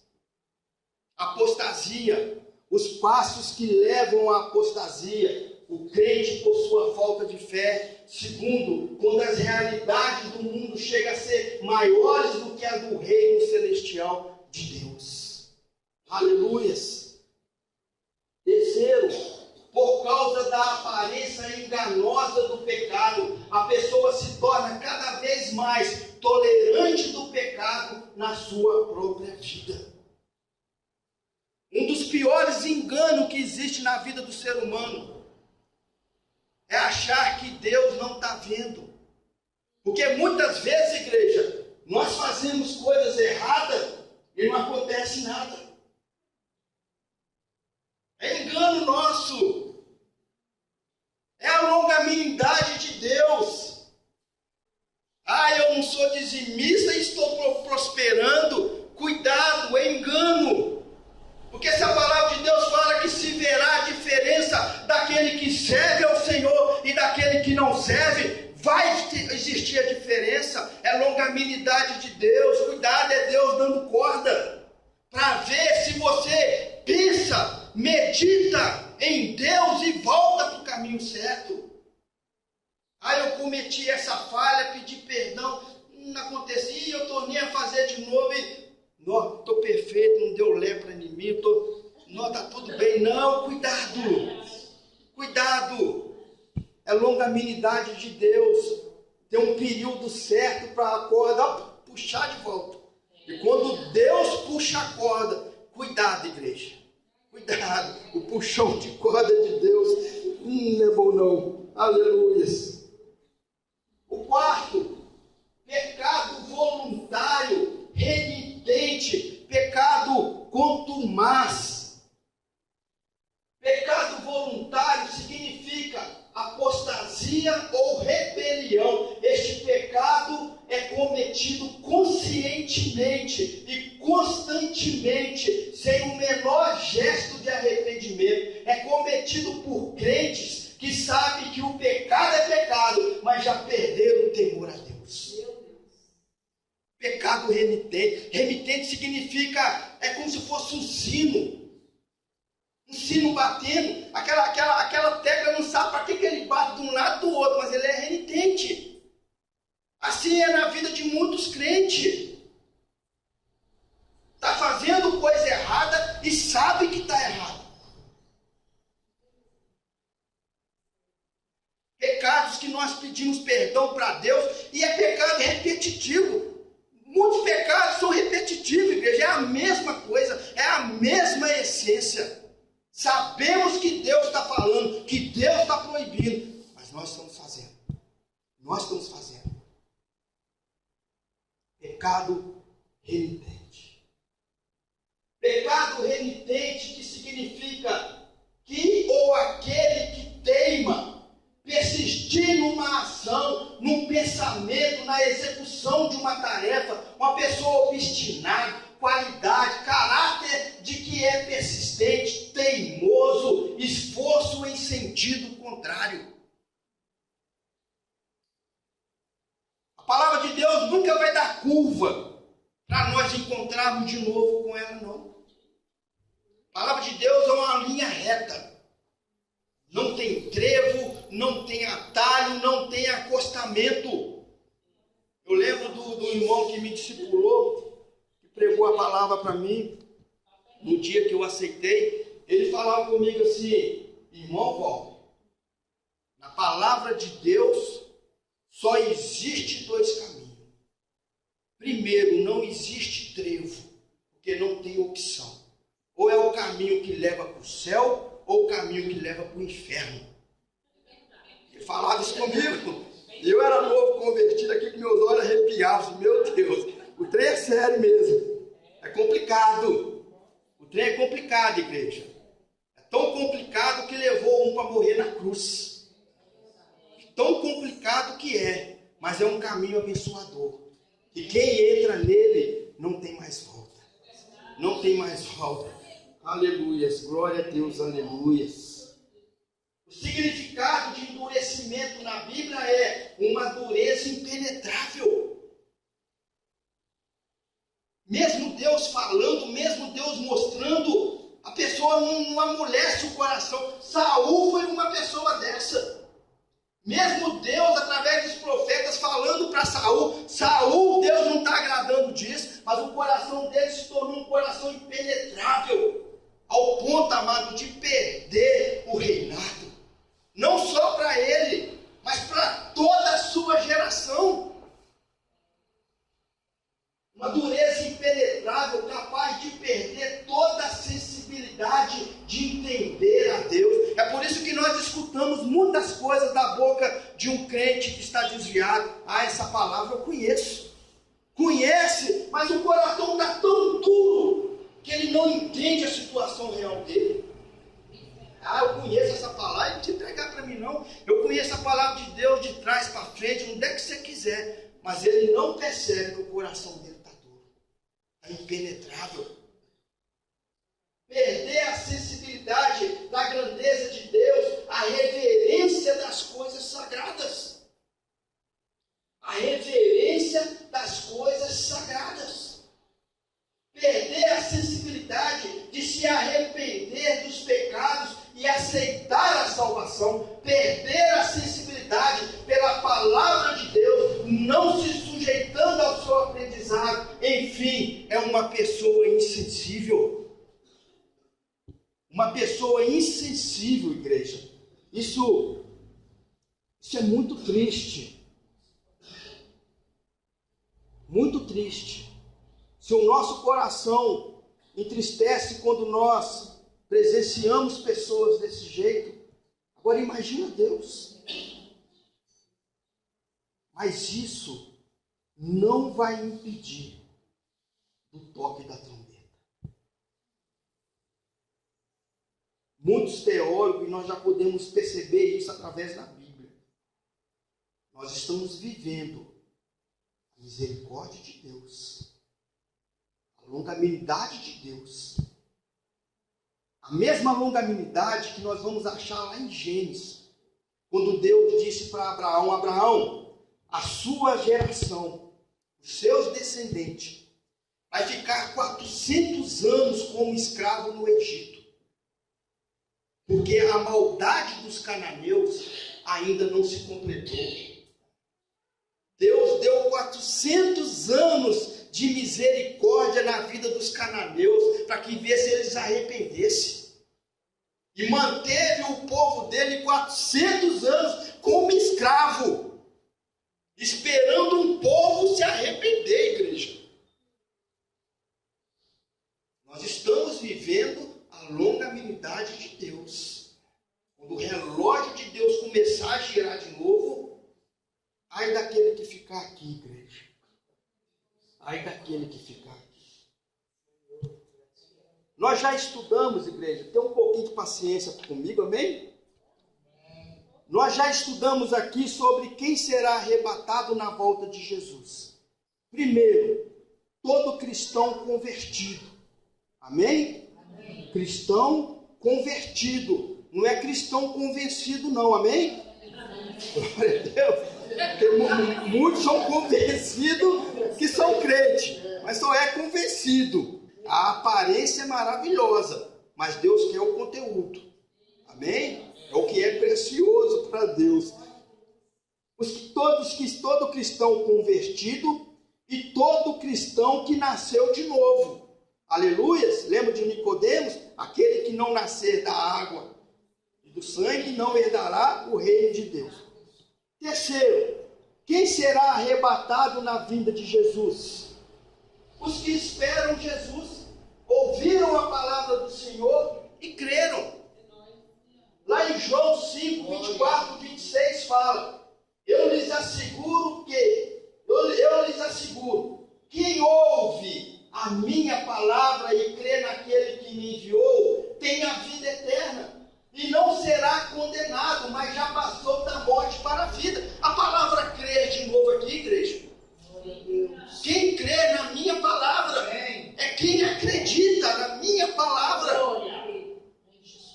Apostasia, os passos que levam à apostasia. O crente por sua falta de fé. Segundo, quando as realidades do mundo chegam a ser maiores do que a do reino celestial de Deus. Aleluias. Terceiro, por causa da aparência enganosa do pecado, a pessoa se torna cada vez mais tolerante do pecado na sua própria vida. Um dos piores enganos que existe na vida do ser humano é achar que Deus não está vendo. Porque muitas vezes, igreja, nós fazemos coisas erradas e não acontece nada. É engano nosso. É a longanimidade de Deus. Ah, eu não sou dizimista e estou prosperando. Cuidado, é engano. Porque se a palavra de Deus fala que se verá a diferença daquele que serve ao Senhor e daquele que não serve, vai existir a diferença. É longanimidade de Deus. Cuidado, é Deus dando corda para ver se você pensa, medita em Deus e volta para o caminho certo. Ah, eu cometi essa falha, pedi perdão, não aconteceu, eu tornei a fazer de novo e não, estou perfeito, não deu lepra em mim, não, está tudo bem. Não, cuidado, é longanimidade de Deus. Tem um período certo para a corda puxar de volta. E quando Deus puxa a corda, cuidado, igreja, cuidado, o puxão de corda de Deus não é bom não. Aleluia. O quarto, pecado voluntário, renitente, pecado contumaz. Pecado voluntário significa apostasia ou rebelião. Este pecado é cometido conscientemente e constantemente, sem o menor gesto de arrependimento, é cometido por crentes que sabem que o pecado é pecado, mas já perderam o temor a Deus. Pecado remitente. Remitente significa, é como se fosse um sino. Um sino batendo. Aquela tecla não sabe para que ele bate de um lado do outro, mas ele é remitente. Assim é na vida de muitos crentes. Está fazendo coisa errada e sabe que está errado. Pecados que nós pedimos perdão para Deus e é pecado repetitivo. Muitos pecados são repetitivos, igreja. É a mesma coisa, é a mesma essência. Sabemos que Deus está falando, que Deus está proibindo, mas nós estamos fazendo. Nós estamos fazendo. Pecado remitente. Pecado remitente que significa que ou aquele que teima, persistir numa ação, num pensamento, na execução de uma tarefa, uma pessoa obstinada, qualidade, caráter de que é persistente, teimoso, esforço em sentido contrário. A palavra de Deus nunca vai dar curva para nós encontrarmos de novo com ela, não. A palavra de Deus é uma linha reta. Não tem trevo, não tem atalho, não tem acostamento. Eu lembro do irmão que me discipulou, que pregou a palavra para mim, no dia que eu aceitei. Ele falava comigo assim: irmão Val, na palavra de Deus só existe dois caminhos. Primeiro, não existe trevo, porque não tem opção. Ou é o caminho que leva para o céu, ou o caminho que leva para o inferno. Ele falava isso comigo. Eu era novo, convertido aqui, que meus olhos arrepiavam. Meu Deus, o trem é sério mesmo. É complicado. O trem é complicado, igreja. É tão complicado que levou um para morrer na cruz. Tão complicado que é, mas é um caminho abençoador. E quem entra nele não tem mais volta. Não tem mais volta. Aleluias, glória a Deus, aleluias. O significado de endurecimento na Bíblia é uma dureza impenetrável. Mesmo Deus falando, mesmo Deus mostrando, a pessoa não amolece o coração. Saul foi uma pessoa dessa. Mesmo Deus, através dos profetas, falando para Saul, Deus não está agradando disso, mas o coração dele se tornou um coração impenetrável. Ao ponto, amado, de perder o reinado. Não só para ele, mas para toda a sua geração. Uma dureza impenetrável, capaz de perder toda a sensibilidade de entender a Deus. É por isso que nós escutamos muitas coisas da boca de um crente que está desviado. Ah, essa palavra eu conheço. Conhece, mas o coração está tão duro que ele não entende a situação real dele. Ah, eu conheço essa palavra, não te entregar para mim não. Eu conheço a palavra de Deus de trás para frente, onde é que você quiser. Mas ele não percebe que o coração dele está duro. Está impenetrável. Perder a sensibilidade da grandeza de Deus, a reverência das coisas sagradas. A reverência das coisas sagradas. Perder a sensibilidade de se arrepender dos pecados e aceitar a salvação. Perder a sensibilidade pela palavra de Deus, não se sujeitando ao seu aprendizado. Enfim, é uma pessoa insensível. Uma pessoa insensível, igreja. Isso é muito triste. Muito triste. Se o nosso coração entristece quando nós presenciamos pessoas desse jeito, agora imagina Deus. Mas isso não vai impedir do toque da trombeta. Muitos teólogos, e nós já podemos perceber isso através da Bíblia, nós estamos vivendo a misericórdia de Deus ao longanimidade de Deus. A mesma longanimidade que nós vamos achar lá em Gênesis, quando Deus disse para Abraão: Abraão, a sua geração, os seus descendentes, vai ficar 400 anos como escravo no Egito, porque a maldade dos cananeus ainda não se completou. Deus deu 400 anos de misericórdia na vida dos cananeus, para que vê se eles arrependessem. E manteve o povo dele 400 anos como escravo, esperando um povo se arrepender, igreja. Nós estamos vivendo a longanimidade de Deus. Quando o relógio de Deus começar a girar de novo, ai daquele que ficar aqui, igreja. Ai daquele que ficar aqui. Nós já estudamos, igreja, tem um pouquinho de paciência comigo, amém? Nós já estudamos aqui sobre quem será arrebatado na volta de Jesus. Primeiro, todo cristão convertido. Amém? Amém. Cristão convertido. Não é cristão convencido, não, amém? Glória a Deus. Porque muitos são convencidos que são crentes, mas só é convencido. A aparência é maravilhosa, mas Deus quer o conteúdo. Amém? É o que é precioso para Deus. Todo cristão convertido e todo cristão que nasceu de novo. Aleluias! Lembra de Nicodemos? Aquele que não nascer da água e do sangue não herdará o reino de Deus. Terceiro, quem será arrebatado na vinda de Jesus? Os que esperam Jesus, ouviram a palavra do Senhor e creram. Lá em João 5, 24, 26 fala: eu lhes asseguro, quem ouve a minha palavra e crê naquele que me enviou, tem a vida eterna. E não será condenado, mas já passou da morte para a vida. A palavra crer de novo aqui, igreja. Quem crê na minha palavra é quem acredita na minha palavra.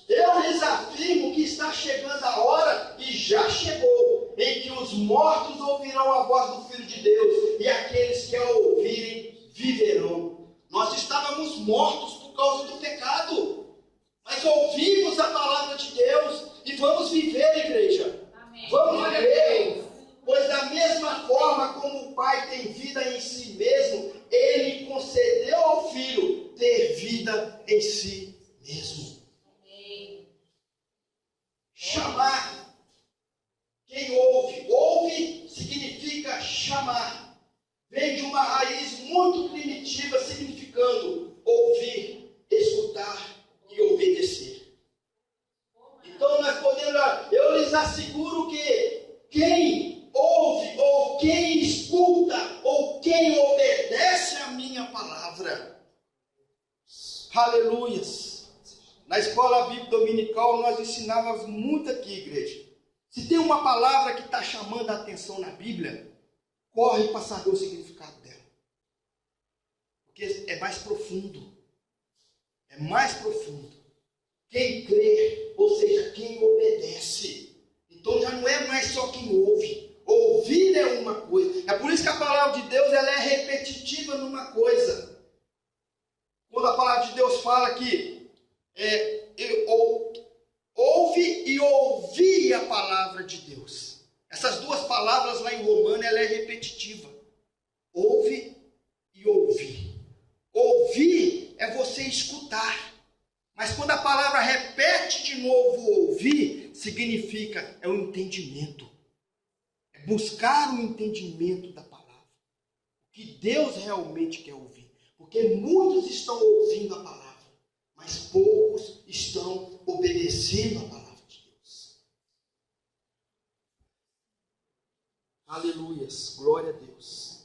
Eu lhes afirmo que está chegando a hora, e já chegou, em que os mortos ouvirão a voz do Filho de Deus, e aqueles que a ouvirem viverão. Nós estávamos mortos por causa do pecado, mas ouvimos a palavra de Deus e vamos viver, igreja. Amém. Vamos viver. Pois da mesma forma como o Pai tem vida em si mesmo, Ele concedeu ao Filho ter vida em si mesmo. Amém. Chamar. Quem ouve significa chamar. Vem de uma raiz muito primitiva, significando ouvir, escutar e obedecer. Então nós podemos, eu lhes asseguro que quem ouve, ou quem escuta, ou quem obedece a minha palavra, aleluias. Na escola bíblica dominical nós ensinávamos muito aqui, igreja. Se tem uma palavra que está chamando a atenção na Bíblia, corre para saber o significado dela, porque é mais profundo. É mais profundo. Quem crê, ou seja, quem obedece. Então já não é mais só quem ouve. Ouvir é uma coisa. É por isso que a palavra de Deus ela é repetitiva numa coisa. Quando a palavra de Deus fala que ouve e ouvir a palavra de Deus. Essas duas palavras lá em Romano ela é repetitiva. Ouve e ouvir. Ouvir é você escutar. Mas quando a palavra repete de novo ouvir, significa é o entendimento. É buscar o entendimento da palavra. O que Deus realmente quer ouvir. Porque muitos estão ouvindo a palavra, mas poucos estão obedecendo a palavra de Deus. Aleluias, glória a Deus.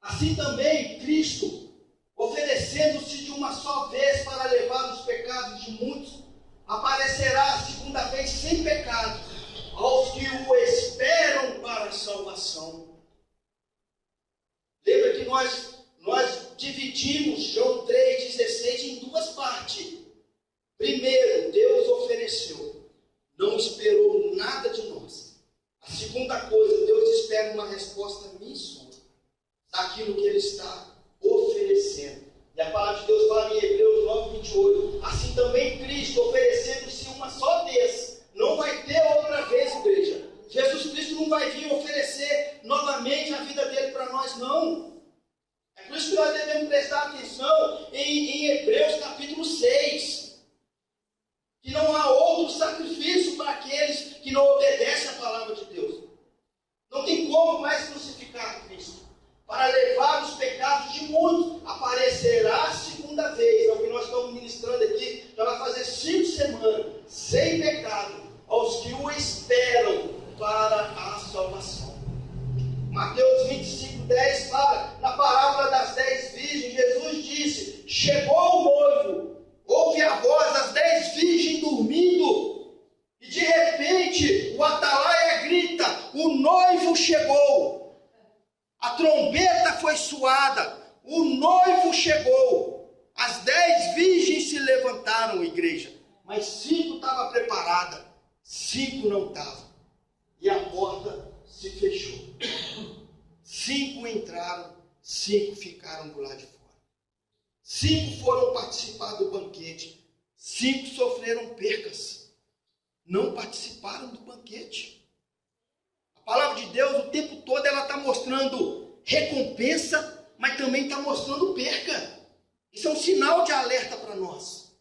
Assim também Cristo, oferecendo-se de uma só vez para levar os pecados de muitos, aparecerá a segunda vez sem pecado aos que o esperam para a salvação. Lembra que nós dividimos João 3,16 em duas partes. Primeiro, Deus ofereceu, não esperou nada de nós. A segunda coisa, Deus espera uma resposta minha e sua daquilo que Ele está oferecendo. E a palavra de Deus fala em Hebreus 9:28. Assim também Cristo, oferecendo-se uma só vez, não vai ter outra vez, igreja. Jesus Cristo não vai vir oferecer novamente a vida dele para nós, não. É por isso que nós devemos prestar atenção em Hebreus capítulo 6. Que não há outro sacrifício para aqueles que não obedecem à palavra de Deus. Não tem como mais crucificar Cristo. Para levar os pecados de muitos, aparecerá a segunda vez. É o que nós estamos ministrando aqui. Já vai fazer 5 semanas, sem pecado, aos que o esperam para a salvação. Mateus 25:10 fala, na parábola das 10 virgens, Jesus disse, chegou o noivo, ouve a voz das 10 virgens dormindo, e de repente o atalaia grita, o noivo chegou. A trombeta foi soada, o noivo chegou. As 10 virgens se levantaram, igreja, mas 5 estavam preparadas, 5 não estavam. E a porta se fechou. 5 entraram, 5 ficaram do lado de fora. 5 foram participar do banquete, 5 sofreram percas, não participaram do banquete. A palavra de Deus o tempo todo ela está mostrando recompensa, mas também está mostrando perca. Isso é um sinal de alerta para nós.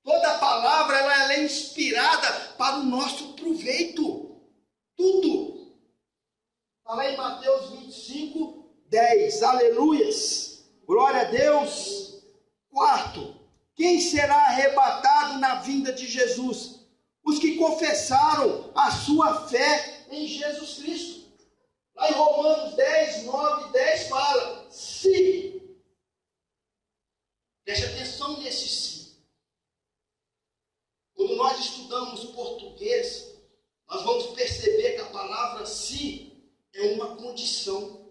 Toda a palavra ela é inspirada para o nosso proveito. Tudo. Está lá em Mateus 25:10. Aleluias. Glória a Deus. Quarto. Quem será arrebatado na vinda de Jesus? Os que confessaram a sua fé em Jesus Cristo. Lá em Romanos 10:9-10 fala, se. Preste atenção nesse se. Quando nós estudamos português, nós vamos perceber que a palavra se é uma condição.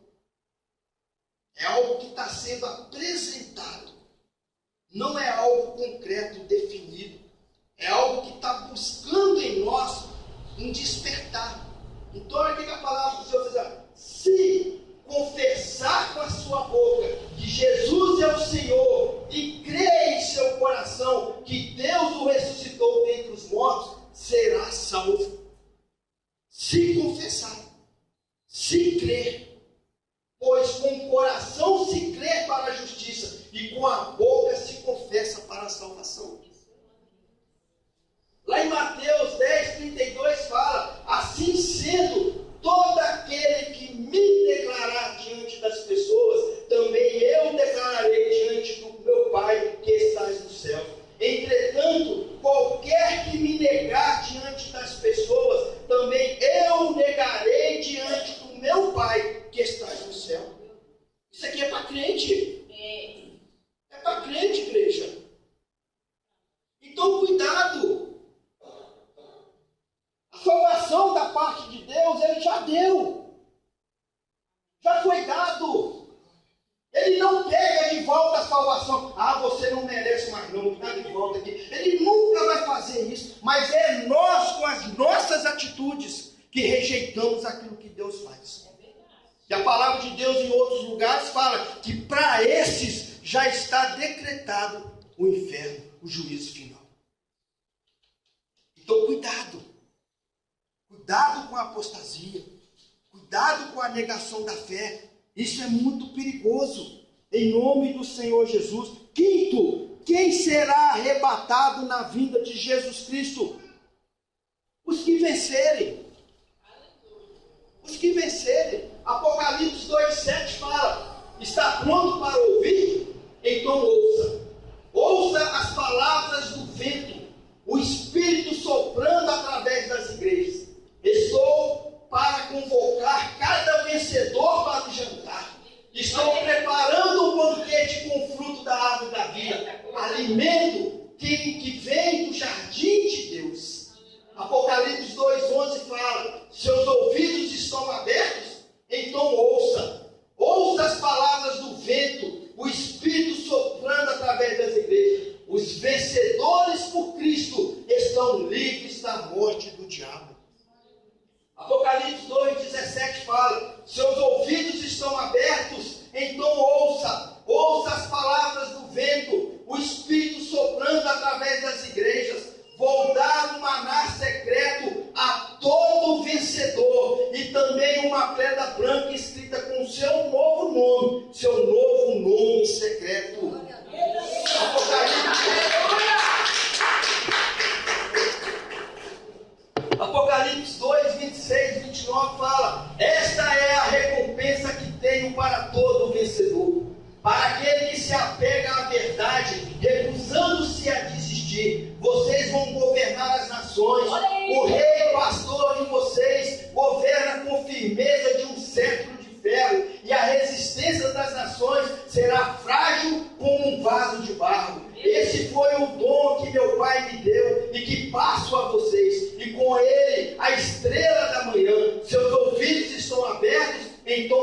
É algo que está sendo apresentado. Não é algo concreto, definido. É algo que está buscando em nós um despertar. Então, olha o que a palavra do Senhor diz. Se confessar com a sua boca que Jesus é o Senhor e crer em seu coração que Deus o ressuscitou dentre os mortos, será salvo. Se confessar, se crer, pois com o coração se crê para a justiça e com a boca se confessa para a salvação. Lá em Mateus 10:32 fala, assim sendo, todo aquele que me declarar diante das pessoas, também eu declararei diante do meu Pai que estás no céu. Entretanto, qualquer que me negar diante das pessoas, também eu negarei diante do meu Pai que estás no céu. Isso aqui é para crente. É para crente, igreja. Então, cuidado. A salvação da parte de Deus, Ele já deu. Já foi dado. Ele não pega de volta a salvação. Ah, você não merece mais não, me dá de volta aqui. Ele nunca vai fazer isso. Mas é nós, com as nossas atitudes, que rejeitamos aquilo que Deus faz. E a palavra de Deus em outros lugares fala que para esses já está decretado o inferno, o juízo final. Então cuidado. Cuidado com a apostasia. Cuidado com a negação da fé. Isso é muito perigoso. Em nome do Senhor Jesus. Quinto, quem será arrebatado na vinda de Jesus Cristo? Os que vencerem. Os que vencerem. Apocalipse 2:7 fala, está pronto para ouvir? Então ouça. Ouça as palavras do vento, o Espírito soprando através das igrejas. Estou para convocar cada vencedor para o jantar. Estou preparando um banquete com o fruto da árvore da vida, alimento que vem do jardim de Deus. Apocalipse 2:11 fala, seus ouvidos estão abertos? Então ouça. Ouça as palavras vento, o Espírito soprando através das igrejas. Os vencedores por Cristo estão livres da morte do diabo. Apocalipse 2,17 fala: seus ouvidos estão abertos, então ouça as palavras do vento, o Espírito soprando através das igrejas. Vou dar um maná secreto a todo vencedor e também uma pedra branca escrita com seu novo nome secreto. Apocalipse 2, 26, 29 fala: esta é a recompensa que tenho para todo vencedor, para aquele que se apega à verdade, recusando-se a desistir. Vocês vão governar as nações. O rei pastor em vocês governa com firmeza de um cetro de ferro, e a resistência das nações será frágil como um vaso de barro. Esse foi o dom que meu Pai me deu e que passo a vocês, e com ele a estrela da manhã. Seus ouvidos estão abertos, então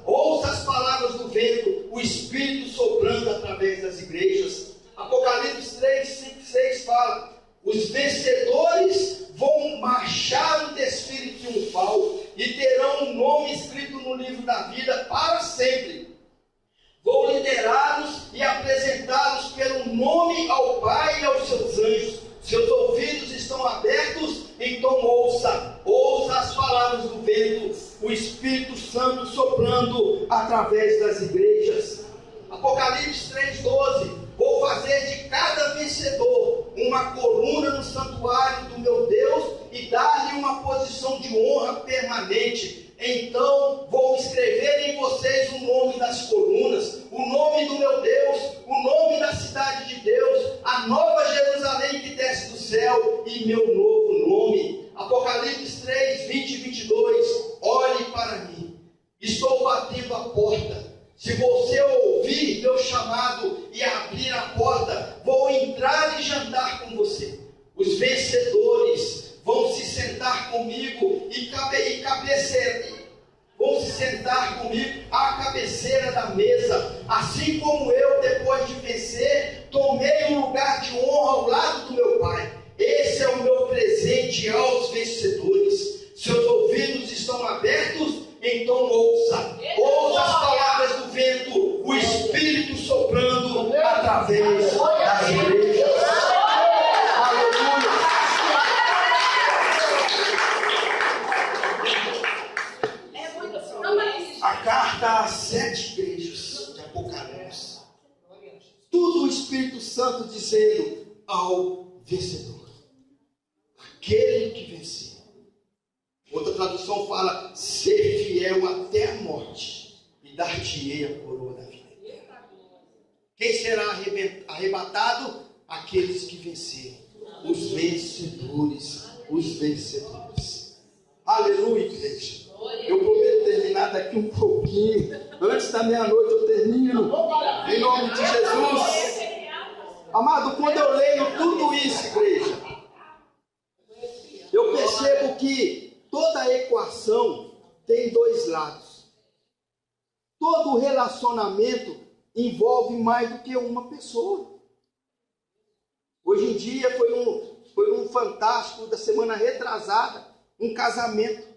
ouça as palavras do vento, o Espírito soprando através das igrejas. Apocalipse 3, 5, 6 fala: os vencedores vão marchar no desfile triunfal e terão um nome escrito no livro da vida para sempre. Vou liderá-los e apresentá-los pelo nome ao Pai e aos seus anjos. Seus ouvidos estão abertos, então ouça as palavras do vento, o Espírito Santo soprando através das igrejas. Apocalipse 3,12: vou fazer de cada vencedor uma coluna no santuário do meu Deus e dar-lhe uma posição de honra permanente. Então vou escrever em vocês o nome das colunas, o nome do meu Deus, o nome da cidade de Deus, a nova Jerusalém que desce do céu e meu novo nome. Apocalipse 3, 20 e 22. Olhe para mim, estou batendo a porta. Se você ouvir meu chamado e abrir a porta, vou entrar e jantar com você. Os vencedores vão se sentar comigo vão se sentar comigo à cabeceira da mesa, assim como eu, depois de vencer, tomei um lugar de honra ao lado do meu Pai. Esse é o meu presente aos vencedores. Seus ouvidos estão abertos, então ouça as palavras do vento, o Espírito soprando através das igrejas. Aleluia! A carta às 7 igrejas de Apocalipse. Tudo o Espírito Santo dizendo ao vencedor, aquele que venceu. Outra tradução fala: ser fiel até a morte e dar-te-ei a coroa da vida. Quem será arrebatado? Aqueles que venceram. Os vencedores. Os vencedores. Aleluia, igreja. Eu prometo terminar daqui um pouquinho. Antes da meia-noite eu termino. Em nome de Jesus. Amado, quando eu leio tudo isso, igreja, eu percebo que toda equação tem dois lados. Todo relacionamento envolve mais do que uma pessoa. Hoje em dia foi um fantástico da semana retrasada, um casamento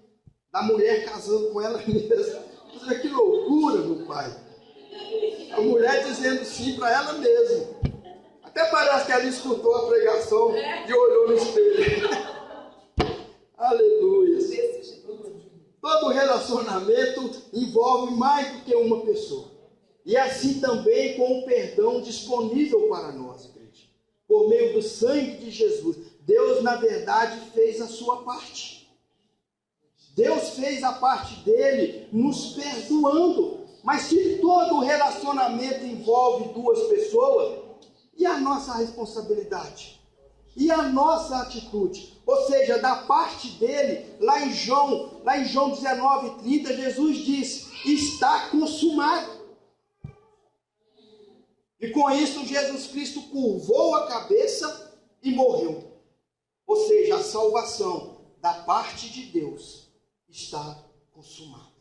da mulher casando com ela mesma. Que loucura, meu pai. A mulher dizendo sim para ela mesma. Até parece que ela escutou a pregação e olhou no espelho. Aleluia. Todo relacionamento envolve mais do que uma pessoa. E assim também com o perdão disponível para nós, igreja. Por meio do sangue de Jesus. Deus, na verdade, fez a sua parte. Deus fez a parte dele nos perdoando. Mas se todo relacionamento envolve duas pessoas, e a nossa responsabilidade? E a nossa atitude? Ou seja, da parte dele, lá em João 19:30, Jesus disse: está consumado. E com isso Jesus Cristo curvou a cabeça e morreu. Ou seja, a salvação da parte de Deus está consumada.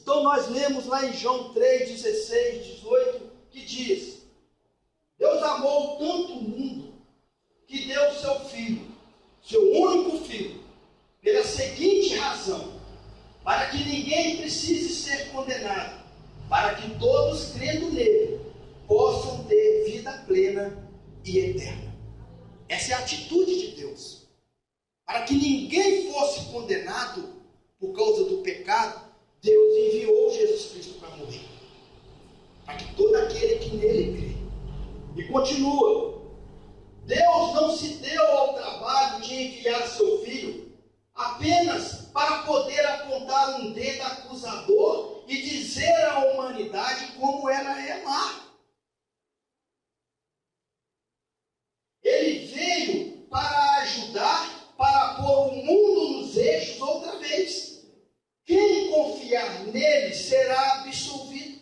Então nós lemos lá em João 3, 16, 18, que diz: Deus amou tanto o mundo que deu o seu Filho, seu único Filho, pela seguinte razão: para que ninguém precise ser condenado, para que todos, crendo nele, possam ter vida plena e eterna. Essa é a atitude de Deus. Para que ninguém fosse condenado por causa do pecado, Deus enviou Jesus Cristo para morrer. Para que todo aquele que nele crê. E continua: Deus não se deu ao trabalho de enviar seu Filho apenas para poder apontar um dedo acusador e dizer à humanidade como ela é má. Ele veio para ajudar, para pôr o mundo nos eixos outra vez. Quem confiar nele será absolvido,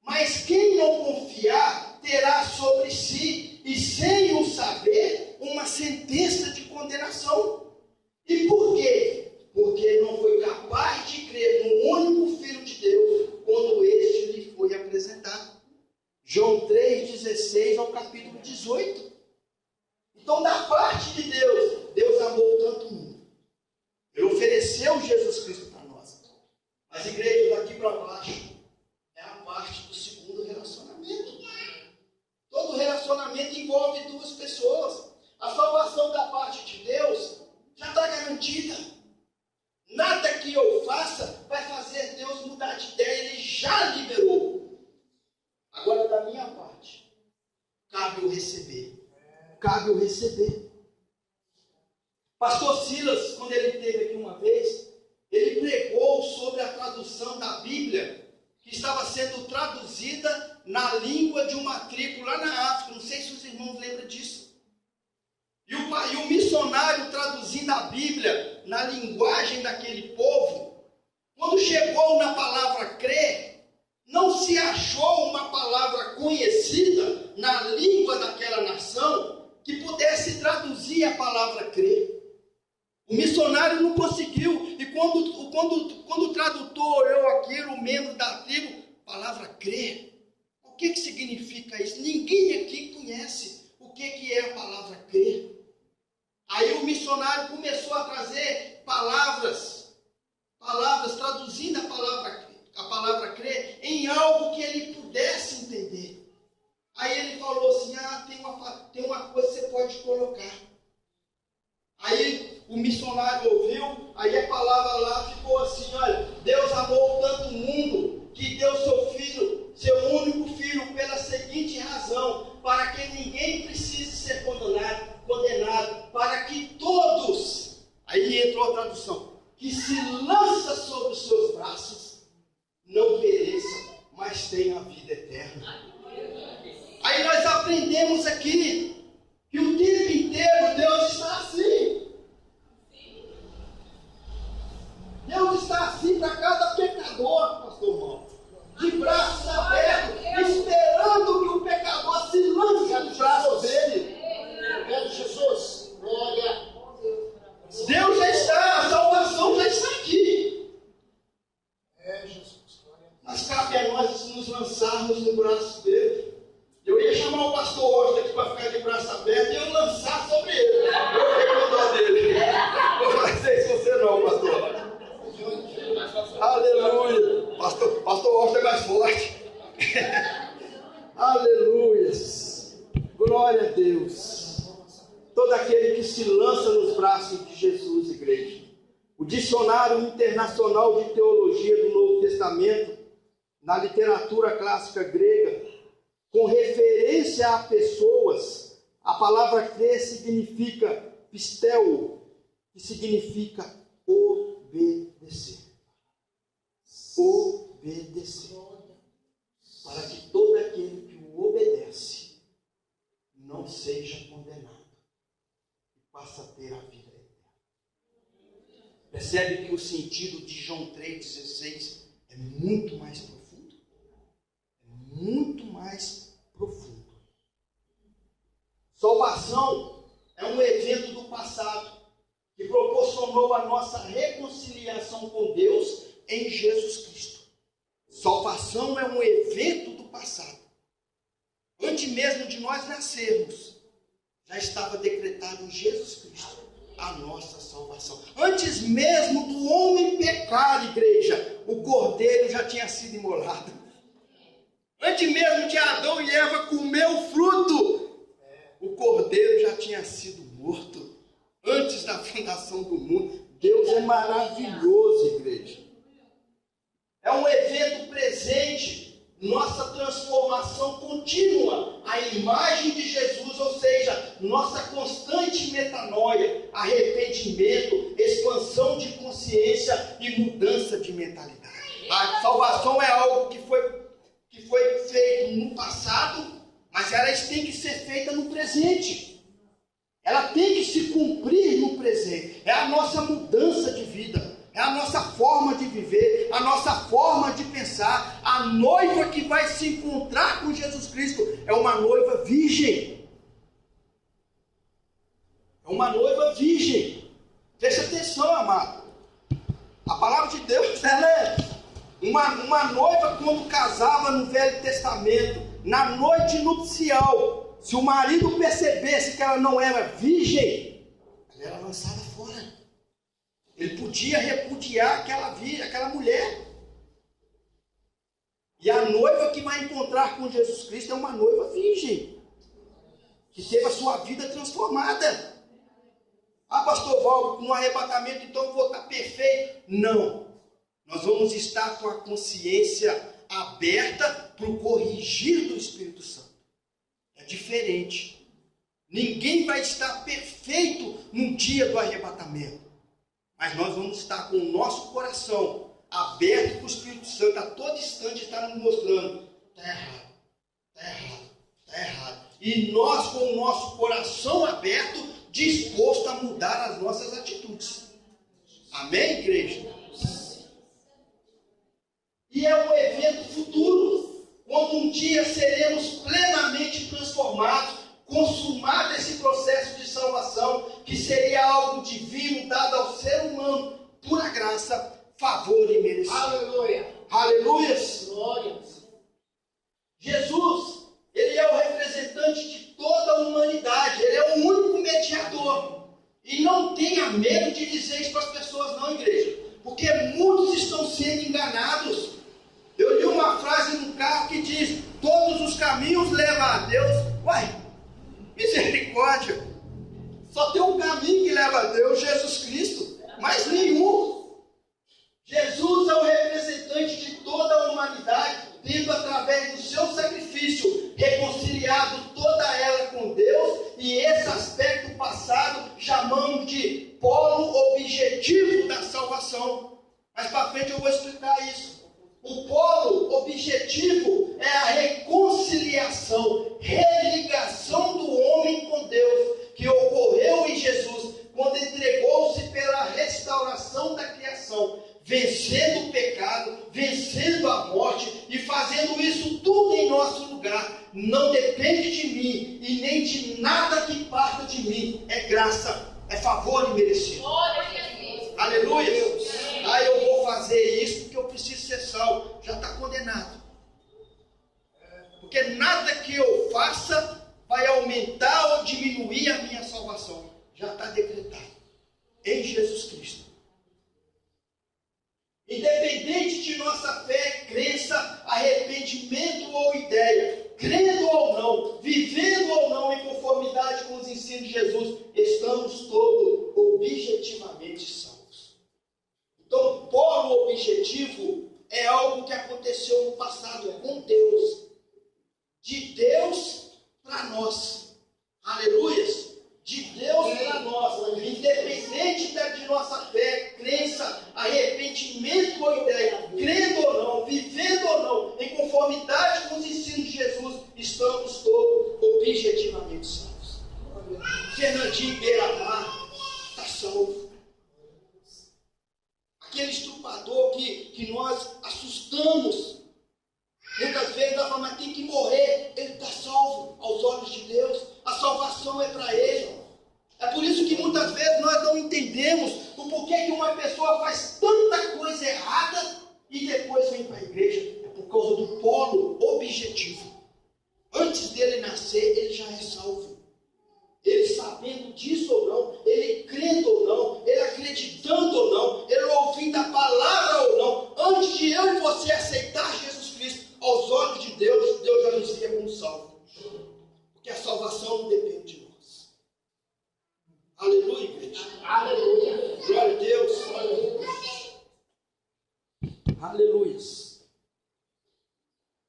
mas quem não confiar terá sobre si, e sem o saber, uma sentença de condenação. E por quê? Porque não foi capaz de crer no único Filho de Deus quando este lhe foi apresentado. João 3,16 ao capítulo 18. Então, da parte de Deus, Deus amou tanto o mundo. Ele ofereceu Jesus Cristo para nós. Mas, igreja, daqui para baixo, é a parte do segundo relacionamento. Todo relacionamento envolve duas pessoas. A salvação da parte de Deus já está garantida. Nada que eu faça vai fazer Deus mudar de ideia. Ele já liberou. Agora, da minha parte, cabe eu receber. Cabe eu receber. Pastor Silas, quando ele esteve aqui uma vez, ele pregou sobre a tradução da Bíblia, que estava sendo traduzida na língua de uma tribo lá na África. Não sei se os irmãos lembram disso. E o missionário traduzindo a Bíblia na linguagem daquele povo, quando chegou na palavra crer, não se achou uma palavra conhecida na língua daquela nação que pudesse traduzir a palavra crer. O missionário não conseguiu. E quando o tradutor olhou aquilo, o membro da tribo, palavra crer, o que significa isso? Ninguém aqui conhece o que é a palavra crer. Aí o missionário começou a trazer palavras, traduzindo a palavra crer em algo que ele pudesse entender. Aí ele falou assim: tem uma coisa que você pode colocar. Aí o missionário ouviu, aí a palavra lá ficou assim: olha, Deus amou tanto o mundo que deu seu Filho, seu único Filho, pela seguinte razão: para que ninguém precise ser condenado, para que todos, aí entrou a tradução, que se lança sobre os seus braços, não pereça, mas tenha a vida eterna. Aí nós aprendemos aqui que o tempo inteiro Deus está assim. Deus está assim para cada pecador, pastor Mão, de braços abertos, esperando que o pecador se lance nos braços dele. Jesus, glória. Deus já está, a salvação já está aqui. Mas cabe a nós nos lançarmos no braço dele. Eu ia chamar o pastor hoje aqui para ficar de braço aberto e eu lançar sobre ele. Eu fiquei com dó dele. Vou fazer isso você não, pastor. Aleluia. Pastor Horta é mais forte. Aleluia. Glória a Deus. Todo aquele que se lança nos braços de Jesus, igreja. O Dicionário Internacional de Teologia do Novo Testamento, na literatura clássica grega, com referência a pessoas, a palavra crer significa pisteu, que significa obedecer. Obedecer. Para que todo aquele que o obedece não seja condenado e passe a ter a vida eterna. Percebe que o sentido de João 3,16 é muito mais profundo? É muito mais profundo. Salvação é um evento do passado que proporcionou a nossa reconciliação com Deus em Jesus Cristo. salvação é um evento do passado. Antes mesmo de nós nascermos, já estava decretado em Jesus Cristo a nossa salvação. Antes mesmo do homem pecar, igreja, o cordeiro já tinha sido imolado. Antes mesmo de Adão e Eva comer o fruto, o cordeiro já tinha sido morto. Antes da fundação do mundo. Deus é maravilhoso, igreja. É um evento presente, nossa transformação contínua, a imagem de Jesus, ou seja, nossa constante metanoia, arrependimento, expansão de consciência e mudança de mentalidade. A salvação é algo que foi feito no passado, mas ela tem que ser feita no presente. Ela tem que se cumprir no presente. É a nossa mudança de vida. É a nossa forma de viver. A nossa forma de pensar. A noiva que vai se encontrar com Jesus Cristo é uma noiva virgem. É uma noiva virgem. Preste atenção, amado. A palavra de Deus, ela é uma noiva quando casava no Velho Testamento, na noite nupcial. Se o marido percebesse que ela não era virgem, ela era lançada fora. Ele podia repudiar aquela mulher. E a noiva que vai encontrar com Jesus Cristo é uma noiva virgem, que teve a sua vida transformada. Ah, pastor Valdo, no arrebatamento então eu vou estar perfeito. Não. Nós vamos estar com a consciência aberta para o corrigir do Espírito Santo. É diferente. Ninguém vai estar perfeito no dia do arrebatamento. Mas nós vamos estar com o nosso coração aberto para o Espírito Santo. A todo instante está nos mostrando. Está errado, está errado, está errado. E nós com o nosso coração aberto, disposto a mudar as nossas atitudes. Amém, igreja? E é um evento futuro, quando um dia seremos plenamente transformados, consumado esse processo de salvação, que seria algo divino dado ao ser humano, pura graça, favor e merecido. Aleluia. Aleluias. Glórias. Jesus, ele é o representante de toda a humanidade, ele é o único mediador. E não tenha medo de dizer isso para as pessoas, não, igreja, porque muitos estão sendo enganados. Eu li uma frase no carro que diz: todos os caminhos levam a Deus. Uai, misericórdia. Só tem um caminho que leva a Deus, Jesus Cristo. Mais nenhum. Jesus é o representante de toda a humanidade, tendo através do seu sacrifício reconciliado toda ela com Deus. E esse aspecto passado chamamos de polo objetivo da salvação. Mais para frente eu vou explicar isso. O polo objetivo é a reconciliação, religação do homem com Deus, que ocorreu em Jesus, quando entregou-se pela restauração da criação, vencendo o pecado, vencendo a morte e fazendo isso tudo em nosso lugar. Não depende de mim e nem de nada que parta de mim. É graça, é favor e merecido. Aleluia. Ah, eu vou fazer isso porque eu preciso ser salvo. Já está condenado. Porque nada que eu faça vai aumentar ou diminuir a minha salvação. Já está decretado em Jesus Cristo. Independente de nossa fé, crença, arrependimento ou ideia, crendo ou não, vivendo ou não em conformidade com os ensinos de Jesus, estamos todos objetivamente salvos. Então, o polo objetivo é algo que aconteceu no passado, é com Deus. De Deus para nós. Aleluias. De Deus para nós. Independente de nossa fé, crença, arrependimento ou ideia, crendo ou não, vivendo ou não, em conformidade com os ensinos de Jesus, estamos todos objetivamente salvos. Fernandinho Beira-Mar está salvo. Aquele estrupador que nós assustamos, muitas vezes nós falamos, mas tem que morrer, ele está salvo aos olhos de Deus, a salvação é para ele. É por isso que muitas vezes nós não entendemos o porquê que uma pessoa faz tanta coisa errada e depois vem para a igreja. É por causa do polo objetivo. Antes dele nascer, ele já é salvo. Ele sabendo disso ou não, ele crendo ou não, ele acreditando ou não, ele ouvindo a palavra ou não, antes de eu e você aceitar Jesus Cristo, aos olhos de Deus, Deus já nos via como salvo. Porque a salvação não depende de nós. Aleluia, igreja. Aleluia. Glória a Deus. Aleluia.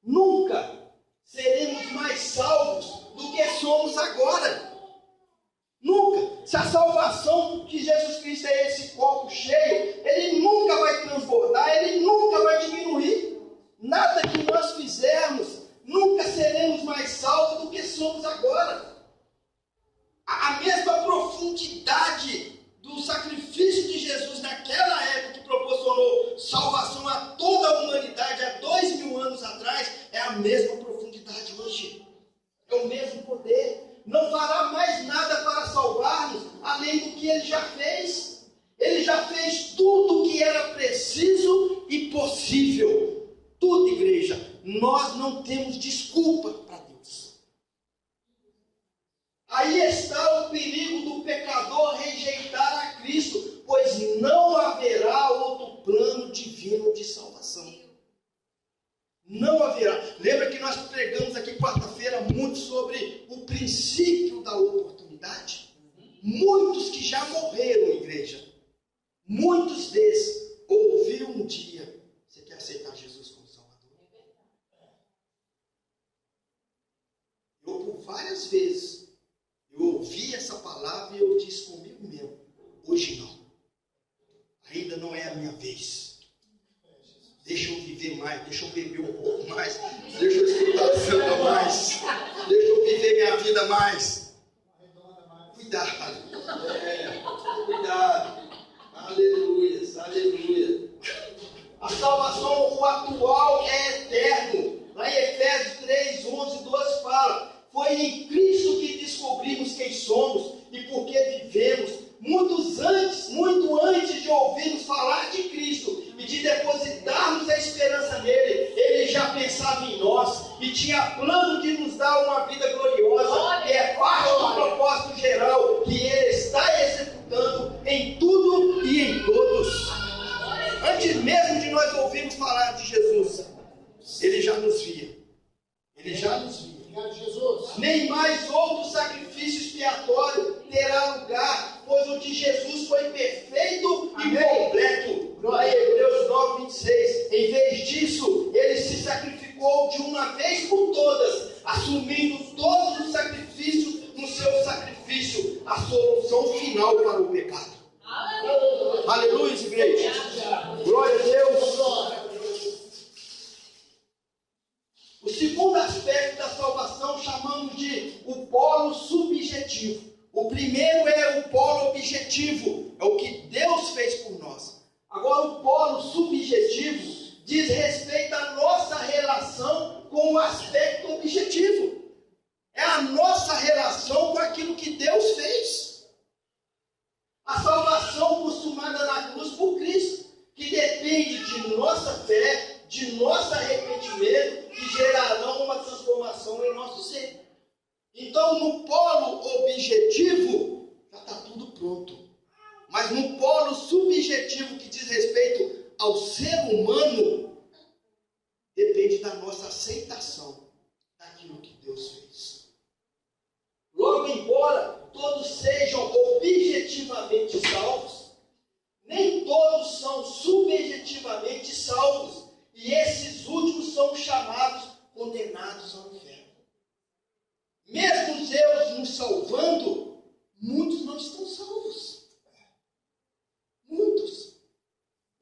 Nunca seremos mais salvos do que somos agora. Nunca. Se a salvação de Jesus Cristo é esse copo cheio, ele nunca vai transbordar, ele nunca vai diminuir. Nada que nós fizermos, nunca seremos mais salvos do que somos agora. A mesma profundidade do sacrifício de Jesus naquela época, que proporcionou salvação a toda a humanidade há 2000 anos atrás, é a mesma profundidade hoje. É o mesmo poder. Não fará mais nada para salvar-nos, além do que ele já fez. Ele já fez tudo o que era preciso e possível. Tudo, igreja. Nós não temos desculpa para Deus. Aí está o perigo do pecador rejeitar a Cristo, pois não haverá outro plano divino de salvação. Não haverá. Lembra que nós pregamos aqui quarta-feira muito sobre o princípio da oportunidade? Muitos que já morreram, igreja, muitos desses ouviram um dia: você quer aceitar Jesus como Salvador? Eu, por várias vezes, eu ouvi essa palavra e eu disse comigo mesmo: hoje não. Ainda não é a minha vez. Deixa eu viver mais, deixa eu beber um pouco mais, deixa eu escutar o samba mais, deixa eu viver minha vida mais. Cuidado, cuidado, aleluia, aleluia. A salvação, o atual é eterno. Lá em Efésios 3, 11 e 12 fala: foi em Cristo que descobrimos quem somos e por que vivemos. Muito antes de ouvirmos falar de Cristo e de depositarmos a esperança nele, ele já pensava em nós e tinha plano de nos dar uma vida gloriosa, que é parte do propósito geral que ele está executando em tudo e em todos. Antes mesmo de nós ouvirmos falar de Jesus, ele já nos via. Ele já nos via. Nem mais outro sacrifício expiatório terá lugar, pois o de Jesus foi perfeito e completo. Lá em Hebreus 9, 26. Em vez disso, ele se sacrificou de uma vez por todas, assumindo todos os sacrifícios no seu sacrifício, a solução final para o pecado. Aleluia, igreja. Glória a Deus. O segundo aspecto da salvação chamamos de o polo subjetivo. O primeiro é o polo objetivo, é o que Deus fez por nós. Agora o polo subjetivo diz respeito à nossa relação com o aspecto objetivo. É a nossa relação com aquilo que Deus fez. A salvação consumada na cruz por Cristo, que depende de nossa fé, de nosso arrependimento, que gerarão uma transformação em nosso ser. Então, no polo objetivo, já está tudo pronto. Mas no polo subjetivo, que diz respeito ao ser humano, depende da nossa aceitação daquilo que Deus fez. Logo, embora todos sejam objetivamente salvos, nem todos são subjetivamente salvos. E esses últimos são chamados condenados ao inferno. Mesmo Deus nos salvando, muitos não estão salvos. Muitos.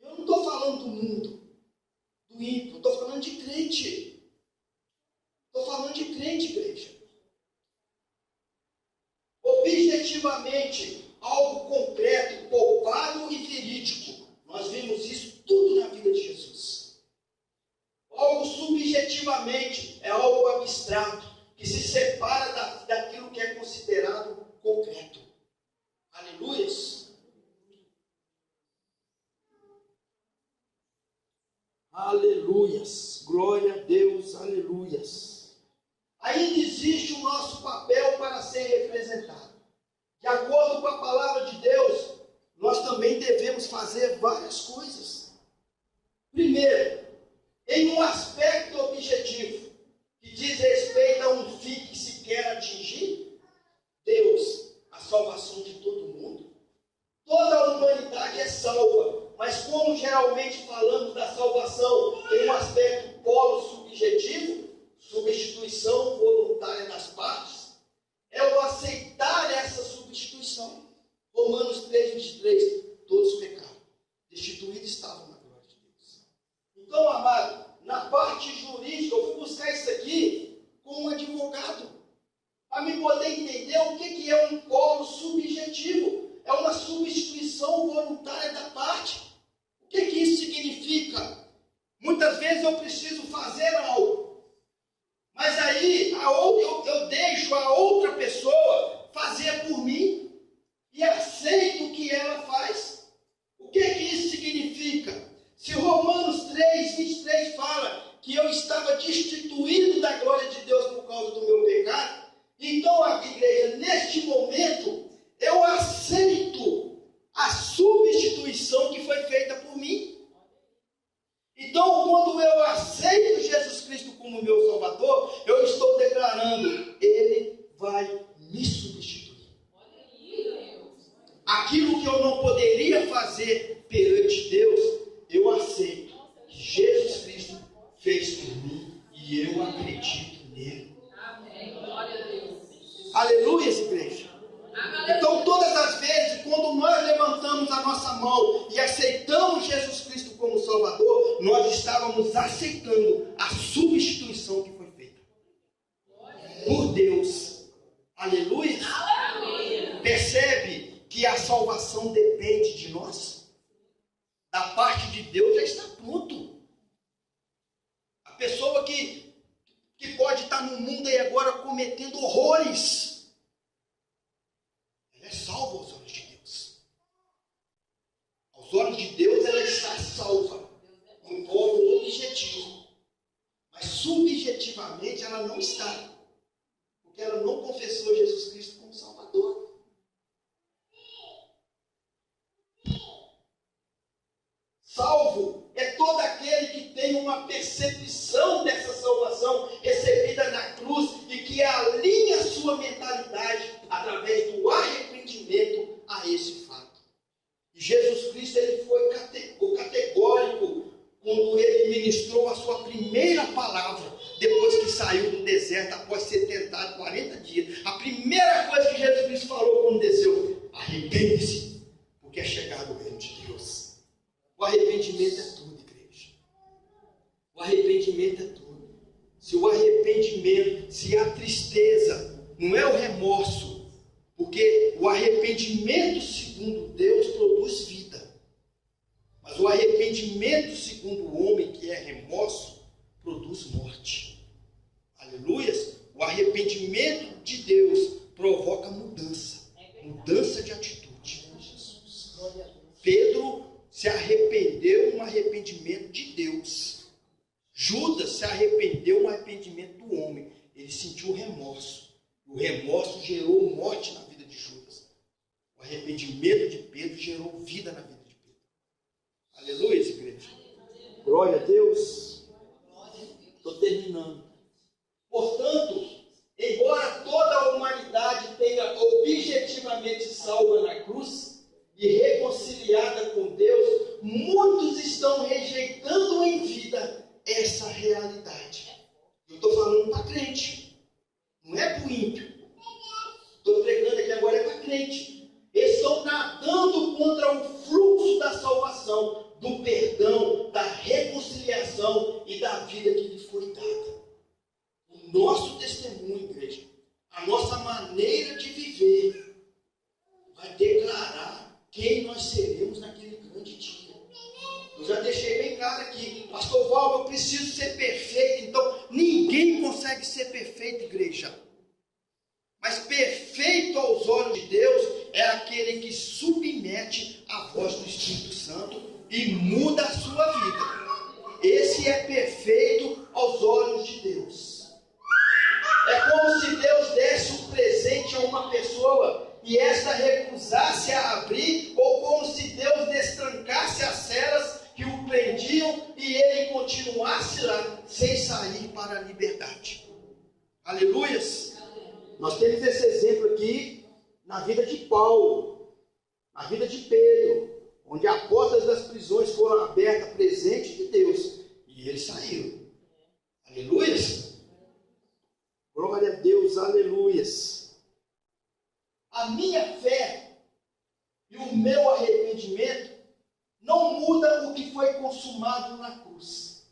Eu não estou falando do mundo, do ímpio, estou falando de crente. Estou falando de crente, igreja. Objetivamente, algo concreto, palpável e verídico. Nós vimos isso tudo na vida de Jesus. Algo subjetivamente é algo abstrato, que se separa daquilo que é considerado concreto. Aleluia. Aleluia. Aleluias. Glória a Deus. Aleluias. Ainda existe o nosso papel para ser representado. De acordo com a palavra de Deus, nós também devemos fazer várias coisas. Primeiro, em um aspecto objetivo, que diz respeito a um fim que se quer atingir, Deus, a salvação de todo mundo. Toda a humanidade é salva, mas como geralmente falamos da salvação em um aspecto polo subjetivo, substituição voluntária das partes, é o aceitar essa substituição. Romanos 3:23, todos pecaram, destituídos estavam na glória de Deus. Então, amado, na parte jurídica, eu fui buscar isso aqui com um advogado, para me poder entender o que é um polo subjetivo. É uma substituição voluntária da parte. O que isso significa? Muitas vezes eu preciso fazer algo, mas aí eu deixo a outra pessoa fazer por mim e aceito o que ela faz. O que isso significa? Se Romanos 3:23 fala que eu estava destituído da glória de Deus por causa do meu pecado, então a igreja, neste momento, eu aceito a substituição que foi feita por mim. Então, quando eu aceito Jesus Cristo como meu Salvador, eu estou declarando, Ele vai me substituir. Aquilo que eu não poderia fazer perante Deus, eu aceito que Jesus Cristo fez por mim e eu acredito nele. Aleluia, igreja. Então, todas as vezes, quando nós levantamos a nossa mão e aceitamos Jesus Cristo como Salvador, nós estávamos aceitando a substituição que foi feita por Deus. Aleluia. Percebe que a salvação depende de nós? Da parte de Deus já está pronto. A pessoa que pode estar no mundo aí agora cometendo horrores, é salva aos olhos de Deus. Aos olhos de Deus ela está salva. Um polo objetivo. Mas subjetivamente ela não está. Porque ela não confessou Jesus Cristo como Salvador. Salvo é todo aquele que tem uma percepção dessa salvação recebida na cruz e que alinha a sua mentalidade através do arrependimento a esse fato. E Jesus Cristo ele foi categórico quando ele ministrou a sua primeira palavra, depois que saiu do deserto, após ser tentado 40 dias. A primeira coisa que Jesus Cristo falou quando desceu: arrepende-se, porque é chegado o reino de Deus. O arrependimento é tudo, igreja. O arrependimento é tudo. Se o arrependimento, se a tristeza, não é o remorso, porque o arrependimento segundo Deus produz vida. Mas o arrependimento segundo o homem, que é remorso, produz morte. Aleluias. O arrependimento de Deus provoca mudança. Mudança de atitude. Pedro se arrependeu, um arrependimento de Deus. Judas se arrependeu, um arrependimento do homem. Ele sentiu remorso. O remorso gerou morte na vida de Judas. O arrependimento de Pedro gerou vida na vida de Pedro. Aleluia, igreja. Glória a Deus. Estou terminando. Portanto, embora toda a humanidade tenha objetivamente salva na cruz e reconciliada com Deus, muitos estão rejeitando em vida essa realidade. Eu estou falando para crente, não é para o ímpio. Estou pregando aqui agora é para crente. Eles estão nadando contra o fluxo da salvação, do perdão, da reconciliação e da vida que lhe foi dada. O nosso testemunho, igreja, a nossa maneira de viver, vai declarar quem nós seremos naquele grande dia. Eu já deixei bem claro aqui, pastor Val, eu preciso ser perfeito. Então, ninguém consegue ser perfeito, igreja. Mas perfeito aos olhos de Deus é aquele que submete à voz do Espírito Santo e muda a sua vida. esse é perfeito aos olhos de Deus. É como se Deus desse um presente a uma pessoa e esta recusasse a abrir, ou como se Deus destrancasse as celas que o prendiam e ele continuasse lá sem sair para a liberdade. Aleluias! Nós temos esse exemplo aqui na vida de Paulo, na vida de Pedro, onde as portas das prisões foram abertas, presente de Deus, e eles saíram. Aleluias! Glória a Deus, aleluias! A minha fé e o meu arrependimento não muda o que foi consumado na cruz,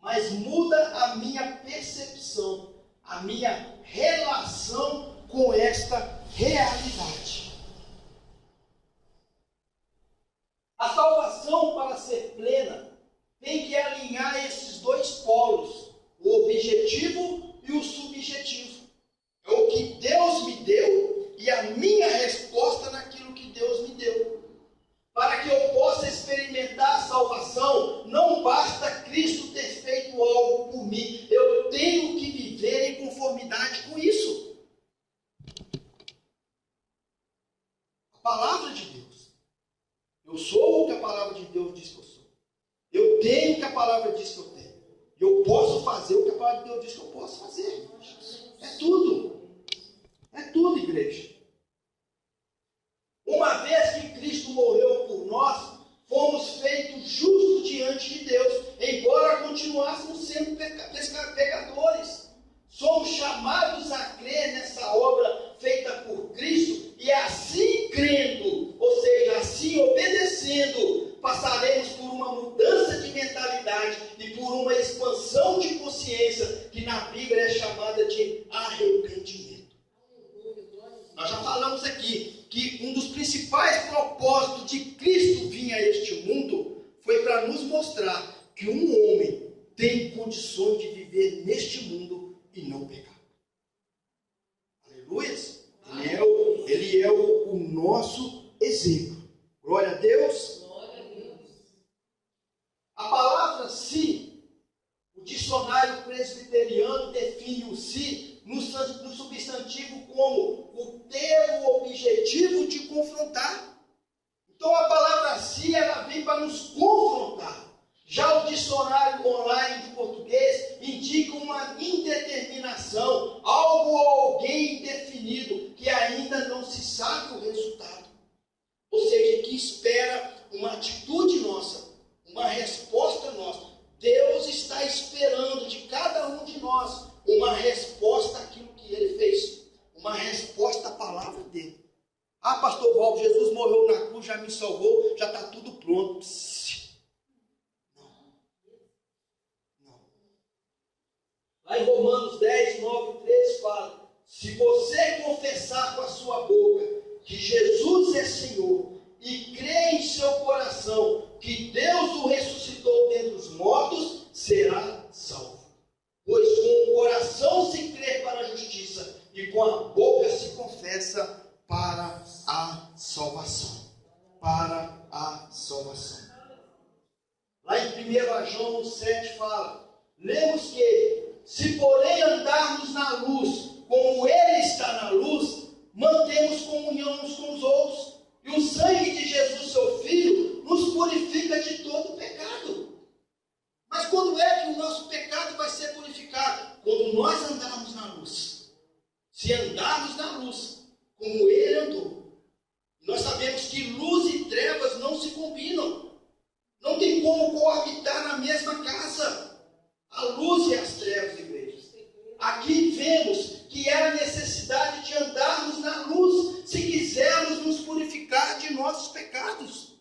mas muda a minha percepção, a minha relação com esta realidade. A salvação, para ser plena, tem que alinhar esses dois polos, o objetivo e o subjetivo. É o que Deus me deu e a minha resposta naquilo que Deus me deu. Para que eu possa experimentar a salvação, não basta Cristo ter feito algo por mim. Eu tenho que viver em conformidade com isso. A palavra de Deus. Eu sou o que a palavra de Deus diz que eu sou. Eu tenho o que a palavra diz que eu tenho. Eu posso fazer o que a palavra de Deus diz que eu posso fazer. É tudo. É tudo, igreja. Uma vez que Cristo morreu por nós, fomos feitos justos diante de Deus, embora continuássemos sendo pecadores. Somos chamados a crer nessa obra feita por Cristo, e assim crendo, ou seja, assim obedecendo, passaremos por uma mudança de mentalidade e por uma expansão de consciência, que na Bíblia é chamada de arrependimento. Nós já falamos aqui que um dos principais propósitos de Cristo vir a este mundo foi para nos mostrar que um homem tem condições de viver neste mundo e não pecar. Aleluia! Ele é o nosso exemplo. Glória a Deus. Glória a Deus. A palavra "se", o dicionário presbiteriano define o "se" no substantivo como o ter o objetivo de confrontar. Então a palavra "se", ela vem para nos confrontar. Já o dicionário online de português indica uma indeterminação, algo ou alguém indefinido, que ainda não se sabe o resultado. Ou seja, que espera uma atitude nossa, uma resposta nossa. Deus está esperando de cada um de nós uma resposta àquilo que Ele fez, uma resposta à palavra dEle. Ah, pastor Valdo, Jesus morreu na cruz, já me salvou, já está tudo pronto. Não. Lá em Romanos 10, 9 e 13 fala: se você confessar com a sua boca que Jesus é Senhor e crer em seu coração que Deus o ressuscitou dentre os mortos, será salvo. Pois com o coração se crê para a justiça e com a boca se confessa para a salvação. Para a salvação. Lá em 1 João 7 fala: lemos que, se porém andarmos na luz, como Ele está na luz, mantemos comunhão uns com os outros, e o sangue de Jesus, seu Filho, nos purifica de todo pecado. Mas quando é que o nosso pecado vai ser purificado? Quando nós andarmos na luz. Se andarmos na luz, como Ele andou. Nós sabemos que luz e trevas não se combinam. Não tem como coabitar na mesma casa. A luz e as trevas, igrejas. Aqui vemos que é a necessidade de andarmos na luz, se quisermos nos purificar de nossos pecados.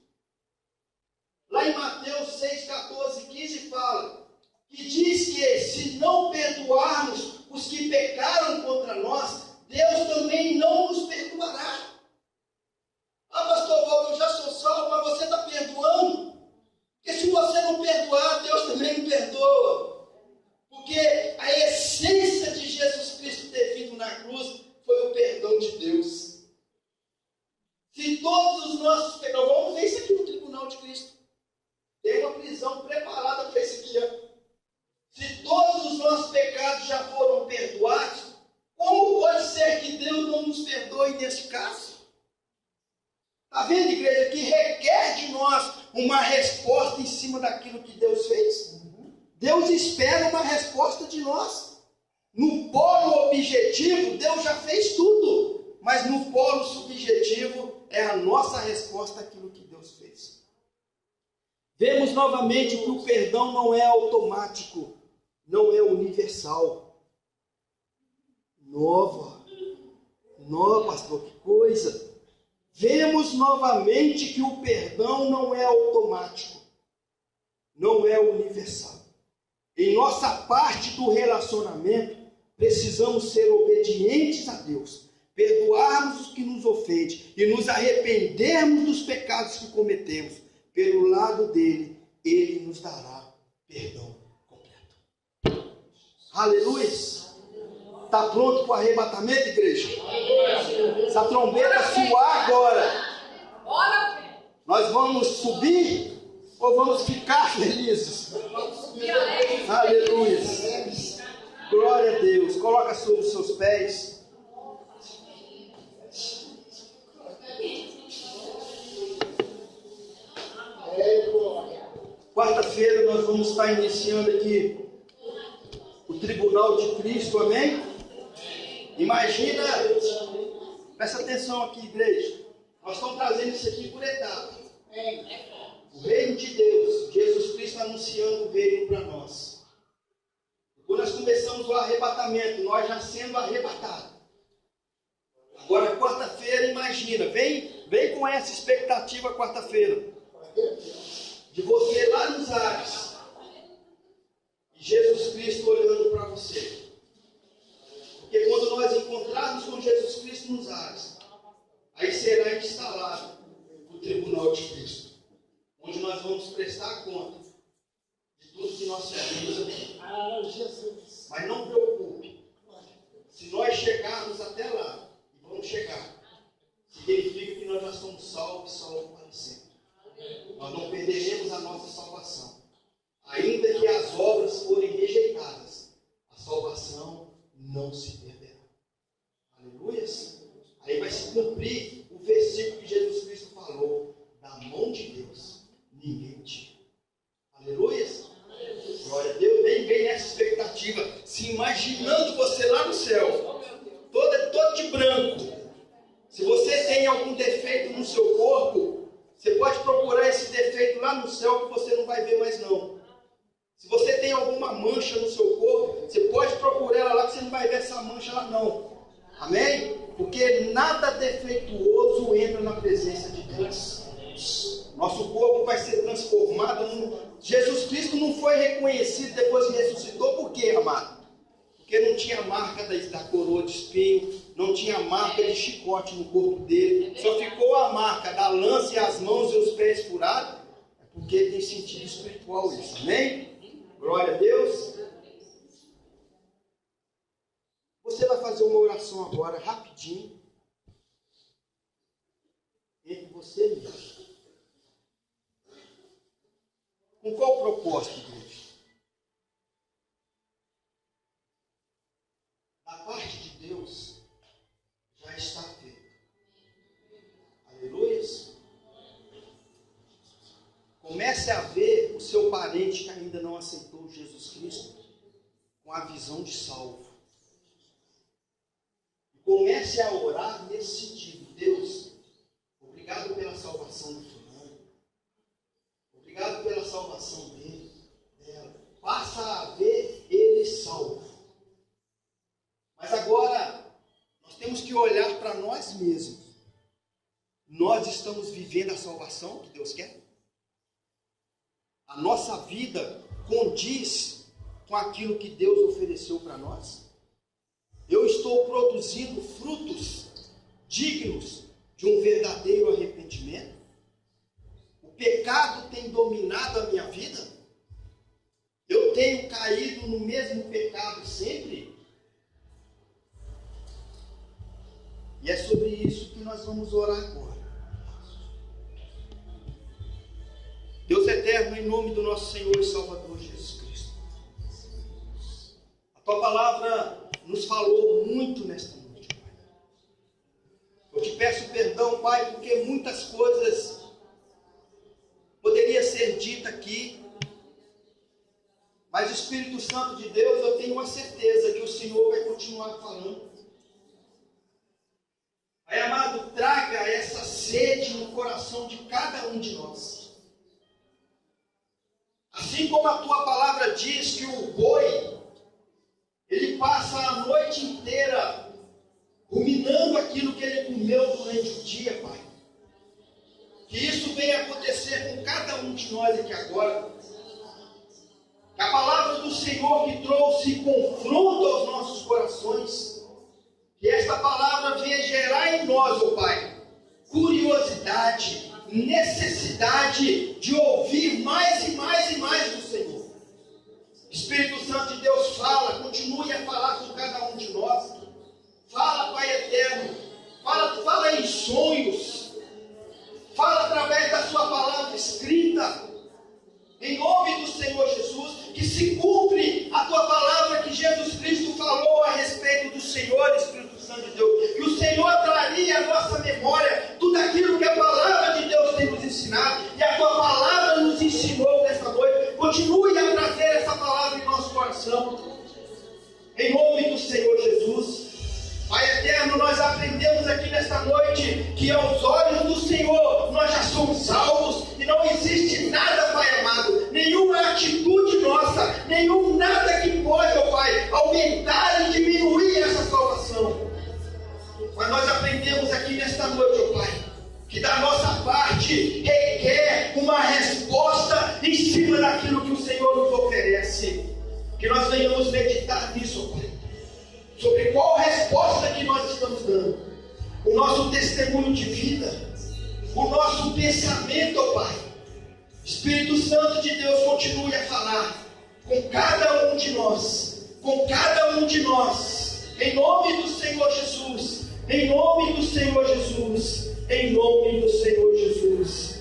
Lá em Mateus 6, 14 e 15 fala, que diz que se não perdoarmos os que pecaram contra nós, Deus também não nos perdoará. Ah, pastor Valdo, eu já sou salvo, mas você está perdoando? Porque se você não perdoar, Deus também não perdoa. Porque a essência de Jesus Cristo ter vindo na cruz foi o perdão de Deus. Se todos os nossos pecados, vamos ver isso aqui no tribunal de Cristo. Tem uma prisão preparada para isso aqui. pecados já foram perdoados, como pode ser que Deus não nos perdoe nesse caso? Está vendo, igreja, que requer de nós uma resposta em cima daquilo que Deus fez? Deus espera uma resposta de nós. No polo objetivo, Deus já fez tudo, mas no polo subjetivo é a nossa resposta àquilo que Deus fez. Vemos novamente que o perdão não é automático, não é universal. Nova, pastor, que coisa! Vemos novamente que o perdão não é automático, não é universal. Em nossa parte do relacionamento, precisamos ser obedientes a Deus, perdoarmos os que nos ofendem e nos arrependermos dos pecados que cometemos. Pelo lado dele, ele nos dará perdão completo. Aleluia! Está pronto para o arrebatamento, igreja? Essa trombeta soar agora. Nós vamos subir ou vamos ficar felizes? Aleluia. Glória a Deus. Coloca sobre os seus pés. Quarta-feira nós vamos estar iniciando aqui o Tribunal de Cristo, amém? Imagina, presta atenção aqui, igreja. Nós estamos trazendo isso aqui por etapas. O reino de Deus, Jesus Cristo anunciando o reino para nós. Quando nós começamos o arrebatamento, nós já sendo arrebatados. Agora, quarta-feira, imagina, vem com essa expectativa quarta-feira. De você lá nos ares. E Jesus Cristo olhando para você. Porque quando nós encontrarmos com Jesus Cristo nos ares, aí será instalado o tribunal de Cristo, onde nós vamos prestar conta de tudo que nós fizemos aqui. Mas não preocupe, se nós chegarmos até lá, e vamos chegar, significa que nós já somos salvos para sempre. Nós não perderemos a nossa salvação. Ainda que as obras forem rejeitadas, a salvação não se perderá. Aleluia. Aí vai se cumprir o versículo que Jesus Cristo falou: da mão de Deus ninguém tira. Aleluia. Glória a Deus. Vem nessa expectativa, se imaginando você lá no céu, todo de branco. Se você tem algum defeito no seu corpo, você pode procurar esse defeito lá no céu, que você não vai ver mais não. Se você tem alguma mancha no seu corpo, você pode procurar ela lá, que você não vai ver essa mancha lá não. Amém? Porque nada defeituoso entra na presença de Deus. Nosso corpo vai ser transformado. Jesus Cristo não foi reconhecido depois que ressuscitou. Por quê, amado? Porque não tinha marca da coroa de espinho, não tinha marca de chicote no corpo dele. Só ficou a marca da lança e as mãos e os pés furados. É porque tem sentido espiritual isso. Amém? Glória a Deus. Você vai fazer uma oração agora, rapidinho, entre você mesmo. Com qual propósito, igreja? Da parte de Deus já está feito. Aleluia. Comece a ver o seu parente que ainda não aceitou Jesus Cristo com a visão de salvo. Comece a orar nesse sentido. Deus, obrigado pela salvação do fulano. Obrigado pela salvação dela. Passa a ver ele salvo. Mas agora, nós temos que olhar para nós mesmos. Nós estamos vivendo a salvação que Deus quer? A nossa vida condiz com aquilo que Deus ofereceu para nós? Eu estou produzindo frutos dignos de um verdadeiro arrependimento? O pecado tem dominado a minha vida? Eu tenho caído no mesmo pecado sempre? E é sobre isso que nós vamos orar agora. Deus eterno, em nome do nosso Senhor e Salvador Jesus Cristo, Tua palavra nos falou muito nesta noite, Pai. Eu te peço perdão, Pai, porque muitas coisas poderiam ser ditas aqui, mas o Espírito Santo de Deus, eu tenho uma certeza que o Senhor vai continuar falando. Pai amado, traga essa sede no coração de cada um de nós. Assim como a tua palavra diz que o boi, ele passa a noite inteira ruminando aquilo que ele comeu durante o dia, Pai. Que isso venha acontecer com cada um de nós aqui agora. Que a palavra do Senhor que trouxe confronto aos nossos corações, que esta palavra venha gerar em nós, ó Pai, curiosidade, necessidade de ouvir mais e mais e mais do Senhor. Espírito Santo de Deus, fala, continue a falar com cada um de nós. Fala, Pai eterno, fala em sonhos, fala através da sua palavra escrita, em nome do Senhor Jesus, que se cumpre a tua palavra que Jesus Cristo falou a respeito do Senhor, Espírito Santo de Deus, que o Senhor traria à nossa memória tudo aquilo que a palavra de Deus tem nos ensinado, e a tua palavra nos ensinou nesta noite. Continue a trazer essa palavra em nosso coração, em nome do Senhor Jesus. Pai eterno, nós aprendemos aqui nesta noite que aos olhos do Senhor nós já somos salvos e não existe nada, Pai amado, nenhuma atitude nossa, nenhum nada que pode, ó Pai, aumentar e diminuir essa salvação. Mas nós aprendemos aqui nesta noite, ó Pai, que da nossa parte requer uma resposta em cima daquilo que o Senhor nos oferece. Que nós venhamos meditar nisso, ó Pai, sobre qual resposta que nós estamos dando, o nosso testemunho de vida, o nosso pensamento, ó Pai. Espírito Santo de Deus, continue a falar com cada um de nós, em nome do Senhor Jesus, em nome do Senhor Jesus, em nome do Senhor Jesus.